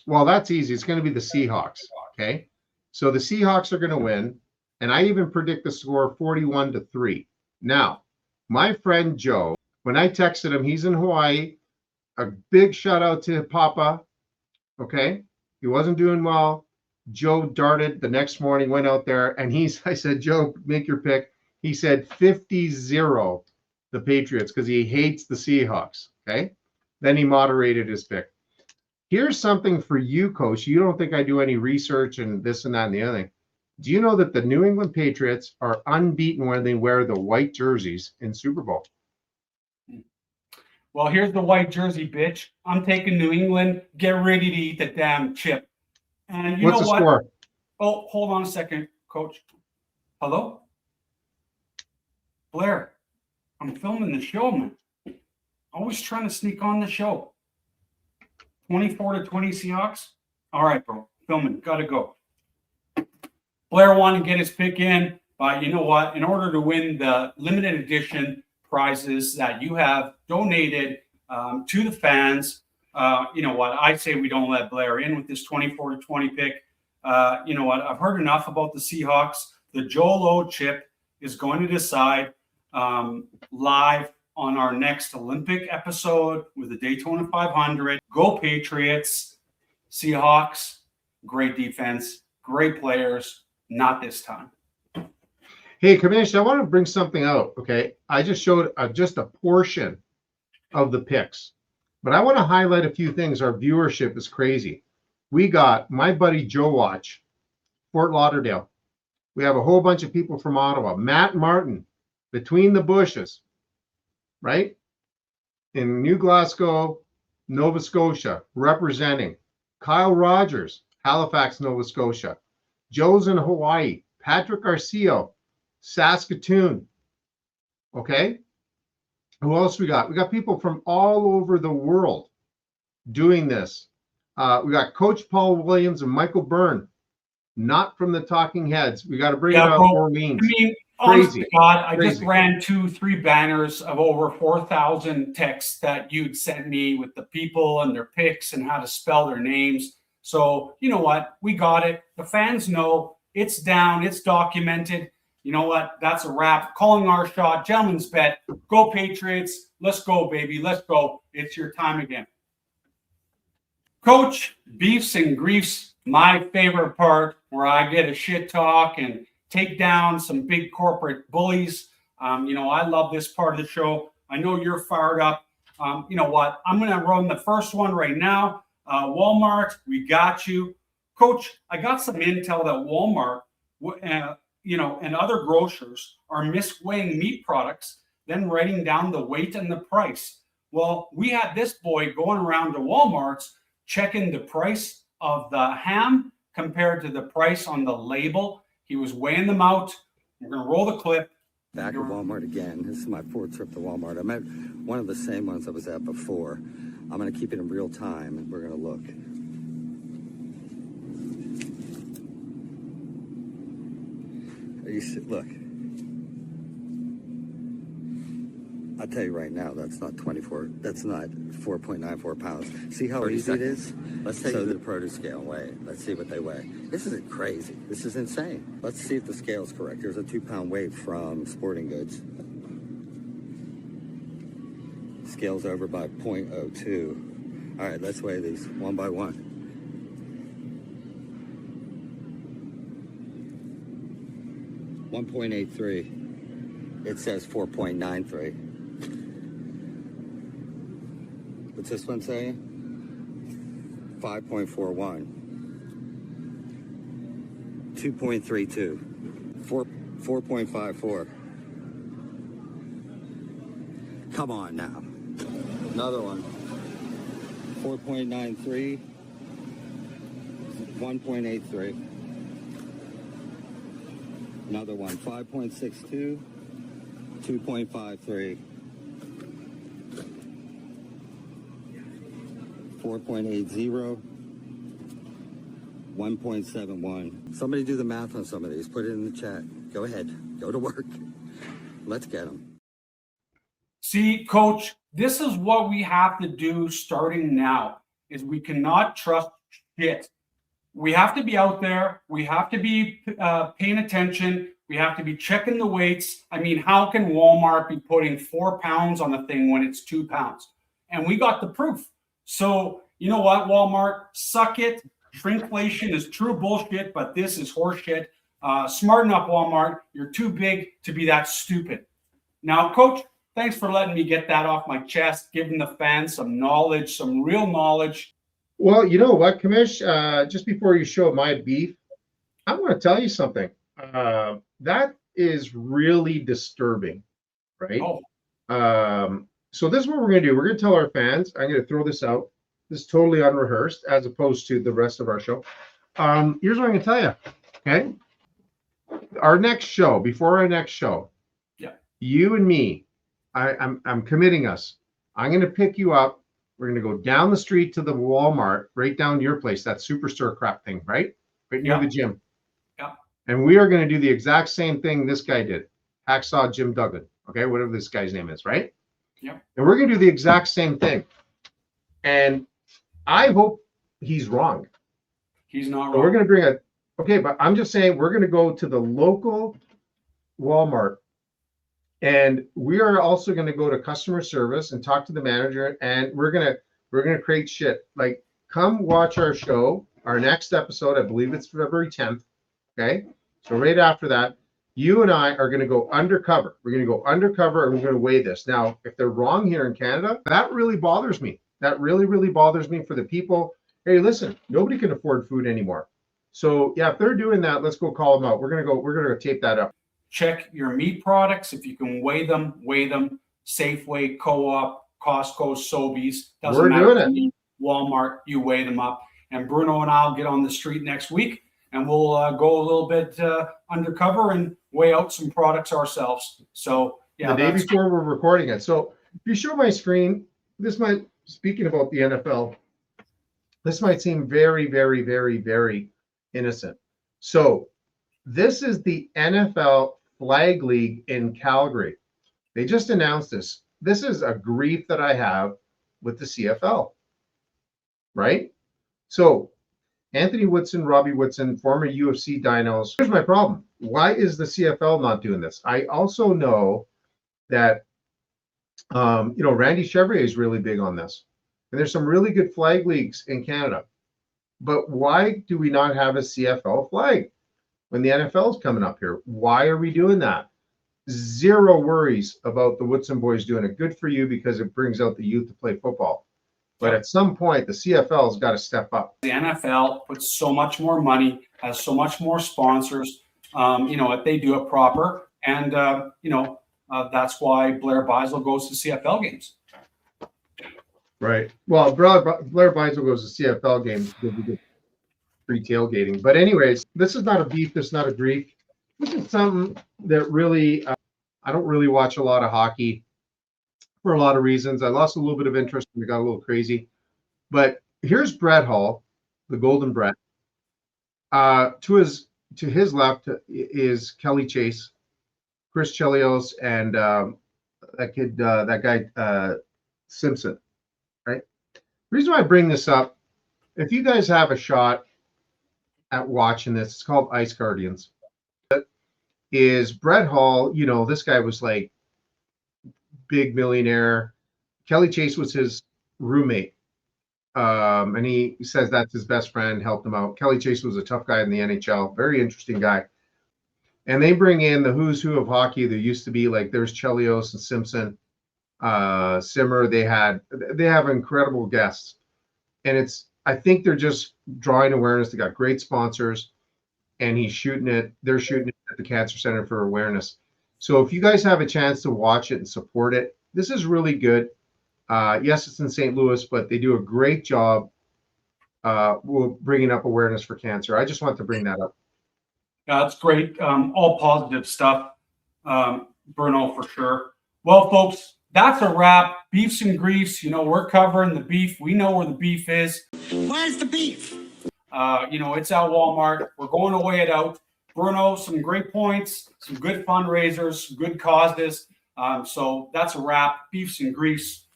Well, that's easy. It's going to be the Seahawks. Okay. So the Seahawks are going to win. And I even predict the score 41-3. Now, my friend Joe, when I texted him, he's in Hawaii. A big shout out to Papa. Okay. He wasn't doing well. Joe darted the next morning, went out there, and I said, Joe, make your pick. He said 50-0 the Patriots because he hates the Seahawks. Okay. Then he moderated his pick. Here's something for you, Coach. You don't think I do any research and this and that and the other thing. Do you know that the New England Patriots are unbeaten when they wear the white jerseys in Super Bowl? Well, here's the white jersey, bitch. I'm taking New England. Get ready to eat the damn chip. And What's the score? Oh, hold on a second, Coach. Hello? Blair, I'm filming the show, man. Always trying to sneak on the show. 24-20 Seahawks? All right, bro. Filming. Got to go. Blair wanted to get his pick in, but you know what? In order to win the limited edition prizes that you have donated to the fans, you know what? I say we don't let Blair in with this 24-20 pick. You know what? I've heard enough about the Seahawks. The Zolo chip is going to decide live on our next Olympic episode with the Daytona 500. Go Patriots, Seahawks, great defense, great players, not this time. Hey, Commissioner, I want to bring something out, okay? I just showed just a portion of the picks, but I want to highlight a few things. Our viewership is crazy. We got my buddy Joe Watch, Fort Lauderdale. We have a whole bunch of people from Ottawa. Matt Martin, Between the Bushes, right? In New Glasgow, Nova Scotia, representing. Kyle Rogers, Halifax, Nova Scotia. Joe's in Hawaii. Patrick Arcio, Saskatoon. Okay? Who else we got? We got people from all over the world doing this. We got Coach Paul Williams and Michael Byrne, not from the Talking Heads. We got to bring it up Orleans. I mean, honestly, God, I just ran 2-3 banners of over 4,000 texts that you'd sent me with the people and their picks and how to spell their names. So, you know what? We got it. The fans know it's down. It's documented. You know what? That's a wrap. Calling our shot. Gentlemen's bet. Go Patriots. Let's go, baby. Let's go. It's your time again. Coach, beefs and griefs, my favorite part, where I get a shit talk and take down some big corporate bullies. I love this part of the show. I know you're fired up. You know what? I'm going to run the first one right now. Walmart, we got you. Coach, I got some intel that Walmart, and other grocers are misweighing meat products, then writing down the weight and the price. Well, we had this boy going around to Walmart's checking the price of the ham compared to the price on the label. He was weighing them out. We're going to roll the clip. Back at Walmart again. This is my fourth trip to Walmart. I'm at one of the same ones I was at before. I'm going to keep it in real time, and we're going to look. Look. I'll tell you right now, that's not 4.94 pounds. See how easy it is? Let's take it to the produce scale and weigh it. Let's see what they weigh. This isn't crazy. This is insane. Let's see if the scale's correct. There's a 2-pound weight from Sporting Goods. Scale's over by 0.02. All right, let's weigh these one by one. 1.83. It says 4.93. What's this one saying? 5.41. 2.32. 4.54. Come on now. Another one. 4.93. 1.83. Another one. 5.62. 2.53. 4.80. 1.71. Somebody do the math on some of these. Put it in the chat. Go ahead. Go to work. Let's get them. See, Coach, this is what we have to do starting now, is we cannot trust shit. We have to be out there. We have to be paying attention. We have to be checking the weights. I mean, how can Walmart be putting 4 pounds on the thing when it's 2 pounds? And we got the proof. So you know what, Walmart? Suck it. Shrinkflation is true bullshit, but this is horseshit. Smarten up, Walmart. You're too big to be that stupid. Now, Coach, thanks for letting me get that off my chest, giving the fans some knowledge, some real knowledge. Well, you know what, Commish? Just before you show my beef, I want to tell you something. That is really disturbing, right? Oh. So this is what we're going to do. We're going to tell our fans. I'm going to throw this out. This is totally unrehearsed as opposed to the rest of our show. Here's what I'm going to tell you. Okay. Our next show, before our next show, yeah, you and me, I'm committing us. I'm going to pick you up. We're going to go down the street to the Walmart, right down your place, that superstore crap thing, right? Right near the gym. Yeah. And we are going to do the exact same thing this guy did. Hacksaw Jim Duggan. Okay. Whatever this guy's name is, right? Yeah. And we're going to do the exact same thing. And I hope he's wrong. He's not wrong. So we're going to bring okay, but I'm just saying we're going to go to the local Walmart, and we are also going to go to customer service and talk to the manager, and we're going to create shit. Like, come watch our show, our next episode. I believe it's February 10th. Okay, so right after that, you and I are going to go undercover. We're going to go undercover, and we're going to weigh this. Now, if they're wrong here in Canada, that really bothers me. That really, really bothers me for the people. Hey, listen, nobody can afford food anymore. So yeah, if they're doing that, let's go call them out. We're gonna go tape that up. Check your meat products. If you can weigh them. Safeway, Co-op, Costco, Sobeys. We're doing it. Walmart, you weigh them up. And Bruno and I'll get on the street next week, and we'll go a little bit undercover and weigh out some products ourselves. So yeah, the day before we're recording it. So if you show my screen, this might, speaking about the NFL, this might seem very, very, very, very innocent. So this is the NFL Flag League in Calgary. They just announced this. This is a grief that I have with the CFL, right? So Anthony Woodson, Robbie Woodson, former UFC dinos. Here's my problem. Why is the CFL not doing this? I also know that, Randy Chevrier is really big on this. And there's some really good flag leagues in Canada. But why do we not have a CFL flag when the NFL is coming up here? Why are we doing that? Zero worries about the Woodson boys doing it. Good for you, because it brings out the youth to play football. But at some point, the CFL has got to step up. The NFL puts so much more money, has so much more sponsors, if they do it proper. And, that's why Blair Beisel goes to CFL games. Right. Well, Blair Beisel goes to CFL games because we get free tailgating. But anyways, this is not a beef. This is not a grief. This is something that really, I don't really watch a lot of hockey for a lot of reasons. I lost a little bit of interest and it got a little crazy. But here's Brett Hall, the Golden Brett. To his left is Kelly Chase, Chris Chelios, and that guy Simpson. Right. The reason why I bring this up, if you guys have a shot at watching this, it's called Ice Guardians. Is Brett Hall, this guy was like big millionaire. Kelly Chase was his roommate. And he says that's his best friend, helped him out. Kelly Chase was a tough guy in the NHL, very interesting guy. and they bring in the who's who of hockey. There used to be like there's Chelios and Simpson, Simmer. They have incredible guests, and I think they're just drawing awareness. They got great sponsors, and they're shooting it at the Cancer Center for awareness. So if you guys have a chance to watch it and support it, this is really good. Yes, it's in St. Louis, but they do a great job bringing up awareness for cancer. I just want to bring that up. Yeah, that's great. All positive stuff, Bruno, for sure. Well, folks, that's a wrap. Beefs and Griefs. We're covering the beef. We know where the beef is. Where's the beef? It's at Walmart. We're going to weigh it out. Bruno, some great points, some good fundraisers, good causes. So that's a wrap. Beefs and Griefs.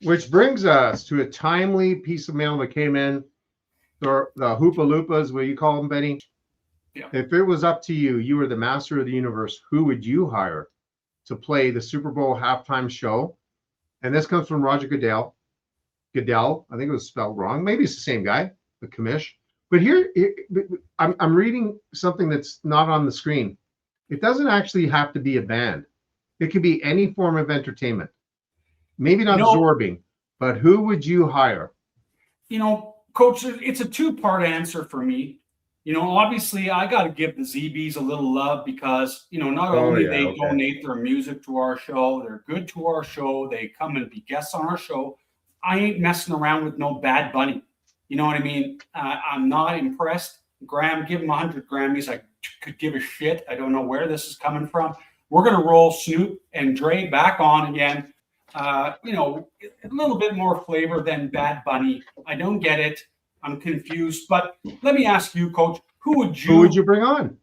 Which brings us to a timely piece of mail that came in. The Hoopa Loopas, what you call them, Benny? Yeah. If it was up to you, you were the master of the universe, who would you hire to play the Super Bowl halftime show? And this comes from Roger Goodell. Goodell, I think it was spelled wrong. Maybe it's the same guy, the commish. But here, I'm reading something that's not on the screen. It doesn't actually have to be a band. It could be any form of entertainment. Maybe not Zorbing, but who would you hire? Coach, it's a two-part answer for me. Obviously, I got to give the ZBs a little love because, not only they donate their music to our show, they're good to our show, they come and be guests on our show. I ain't messing around with no Bad Bunny. You know what I mean? I'm not impressed. Graham, give him 100 Grammys. I could give a shit. I don't know where this is coming from. We're going to roll Snoop and Dre back on again. A little bit more flavor than Bad Bunny. I don't get it. I'm confused. But let me ask you, Coach, who would you bring on?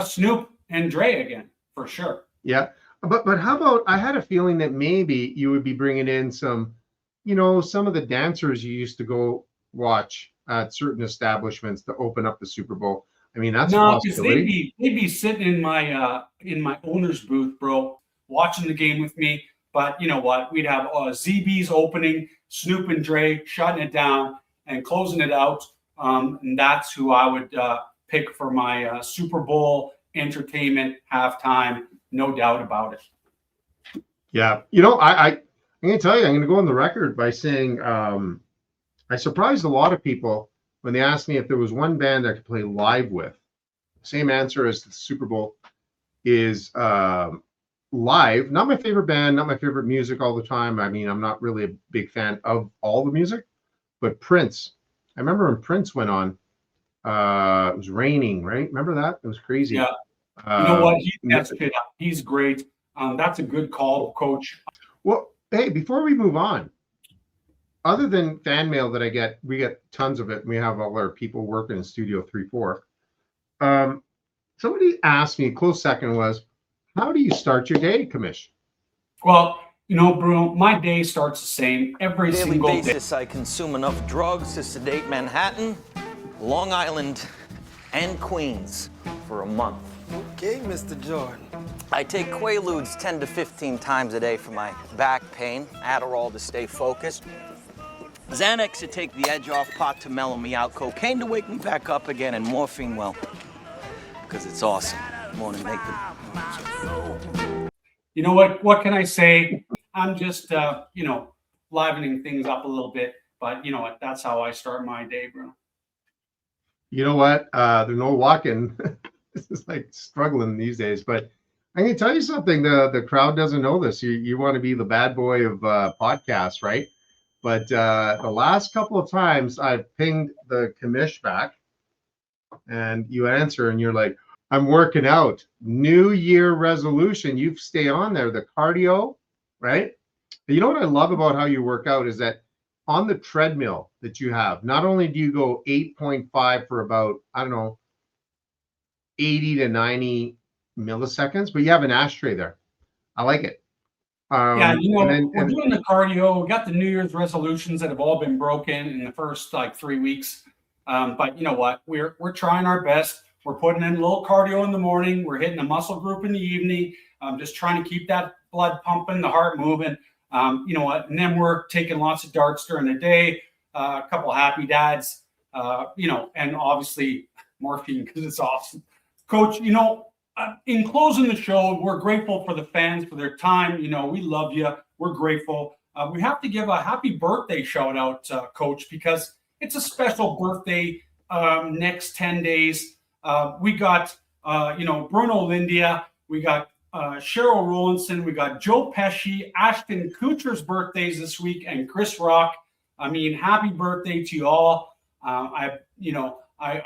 Snoop and Dre again, for sure. Yeah. But how about, I had a feeling that maybe you would be bringing in some of the dancers you used to go watch at certain establishments to open up the Super Bowl. I mean, that's a possibility. They'd be sitting in my owner's booth, bro, watching the game with me. But you know what? We'd have ZB's opening, Snoop and Dre shutting it down and closing it out. And that's who I would pick for my Super Bowl entertainment halftime. No doubt about it. Yeah. I'm going to tell you, I'm going to go on the record by saying I surprised a lot of people when they asked me if there was one band I could play live with. Same answer as the Super Bowl is live. Not my favorite band, not my favorite music all the time. I mean, I'm not really a big fan of all the music, but Prince. I remember when Prince went on, it was raining, right? Remember that? It was crazy. Yeah. You know what? He messed it up. He's great. That's a good call, Coach. Well, hey, before we move on, other than fan mail that we get tons of it. And we have all our people working in Studio 3-4. Somebody asked me, close second was, how do you start your day, Commish? Well, Bruno, my day starts the same every single basis, I consume enough drugs to sedate Manhattan, Long Island, and Queens for a month. Okay, Mr. Jordan. I take Quaaludes 10 to 15 times a day for my back pain, Adderall to stay focused, Xanax to take the edge off, pot to mellow me out, cocaine to wake me back up again, and morphine, well, because it's awesome. More to make them. You know what? What can I say? I'm just, livening things up a little bit. But you know what? That's how I start my day, Bruno. You know what? There's no walking. This is like struggling these days. But I'm going to tell you something. The crowd doesn't know this. You want to be the bad boy of podcasts, right? But the last couple of times I've pinged the commish back and you answer and you're like, I'm working out. New Year resolution. You stay on there. The cardio, right? But you know what I love about how you work out is that on the treadmill that you have, not only do you go 8.5 for about, 80 to 90 milliseconds, but you have an ashtray there. I like it. We're doing the cardio. We got the New Year's resolutions that have all been broken in the first 3 weeks. But you know what? We're trying our best. We're putting in a little cardio in the morning. We're hitting a muscle group in the evening. Just trying to keep that blood pumping, the heart moving. You know what? And then we're taking lots of darts during the day. A couple of happy dads. And obviously morphine because it's awesome. Coach, in closing the show, we're grateful for the fans for their time. We love you. We're grateful. We have to give a happy birthday shout out, Coach, because it's a special birthday next 10 days. We got, Bruno Lindia. We got Cheryl Rowlandson. We got Joe Pesci, Ashton Kutcher's birthdays this week, and Chris Rock. I mean, happy birthday to you all. I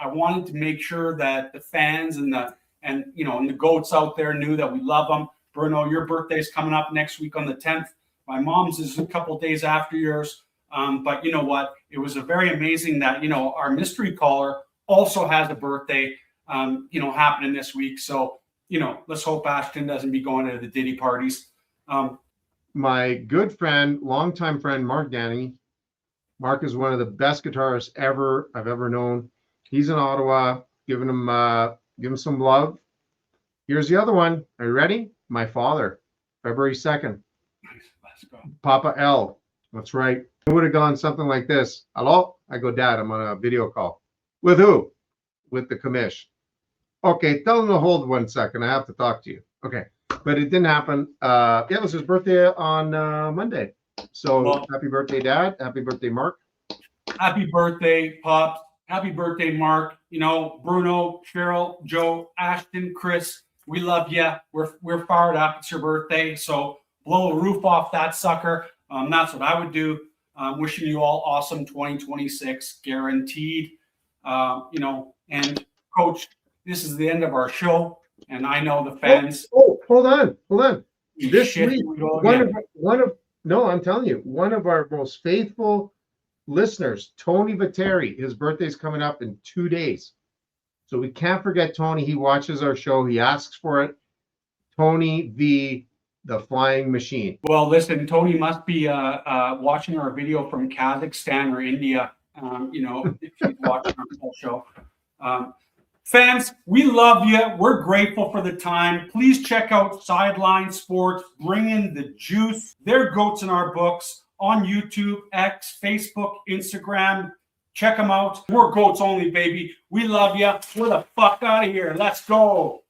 wanted to make sure that the fans and the goats out there knew that we love them. Bruno, your birthday's coming up next week on the 10th. My mom's is a couple days after yours. But you know what? It was a very amazing that, our mystery caller also has a birthday, happening this week. So, let's hope Ashton doesn't be going to the Diddy parties. My good friend, longtime friend, Mark Danny. Mark is one of the best guitarists I've ever known. He's in Ottawa, giving him some love. Here's the other one. Are you ready? My father, February 2nd. Let's go. Papa L. That's right. It would have gone something like this. Hello? I go, Dad, I'm on a video call. With who? With the commish. Okay, tell him to hold 1 second. I have to talk to you. Okay. But it didn't happen. It was his birthday on Monday. So happy birthday, Dad. Happy birthday, Mark. Happy birthday, Pops. Happy birthday, Mark. Bruno, Cheryl, Joe, Ashton, Chris, we love you. We're fired up. It's your birthday. So blow a roof off that sucker. That's what I would do. Wishing you all awesome 2026, guaranteed. And Coach, this is the end of our show. And I know the fans. Hold on. This week, I'm telling you, one of our most faithful listeners, Tony Viteri, his birthday's coming up in 2 days. So we can't forget Tony. He watches our show. He asks for it. Tony the Flying Machine. Well, listen, Tony must be watching our video from Kazakhstan or India, if he's watching our whole show. Fans, we love you. We're grateful for the time. Please check out Sideline Sports, bring in the juice. They're goats in our books on YouTube, X, Facebook, Instagram. Check them out. We're goats only, baby. We love you. We're the fuck out of here. Let's go.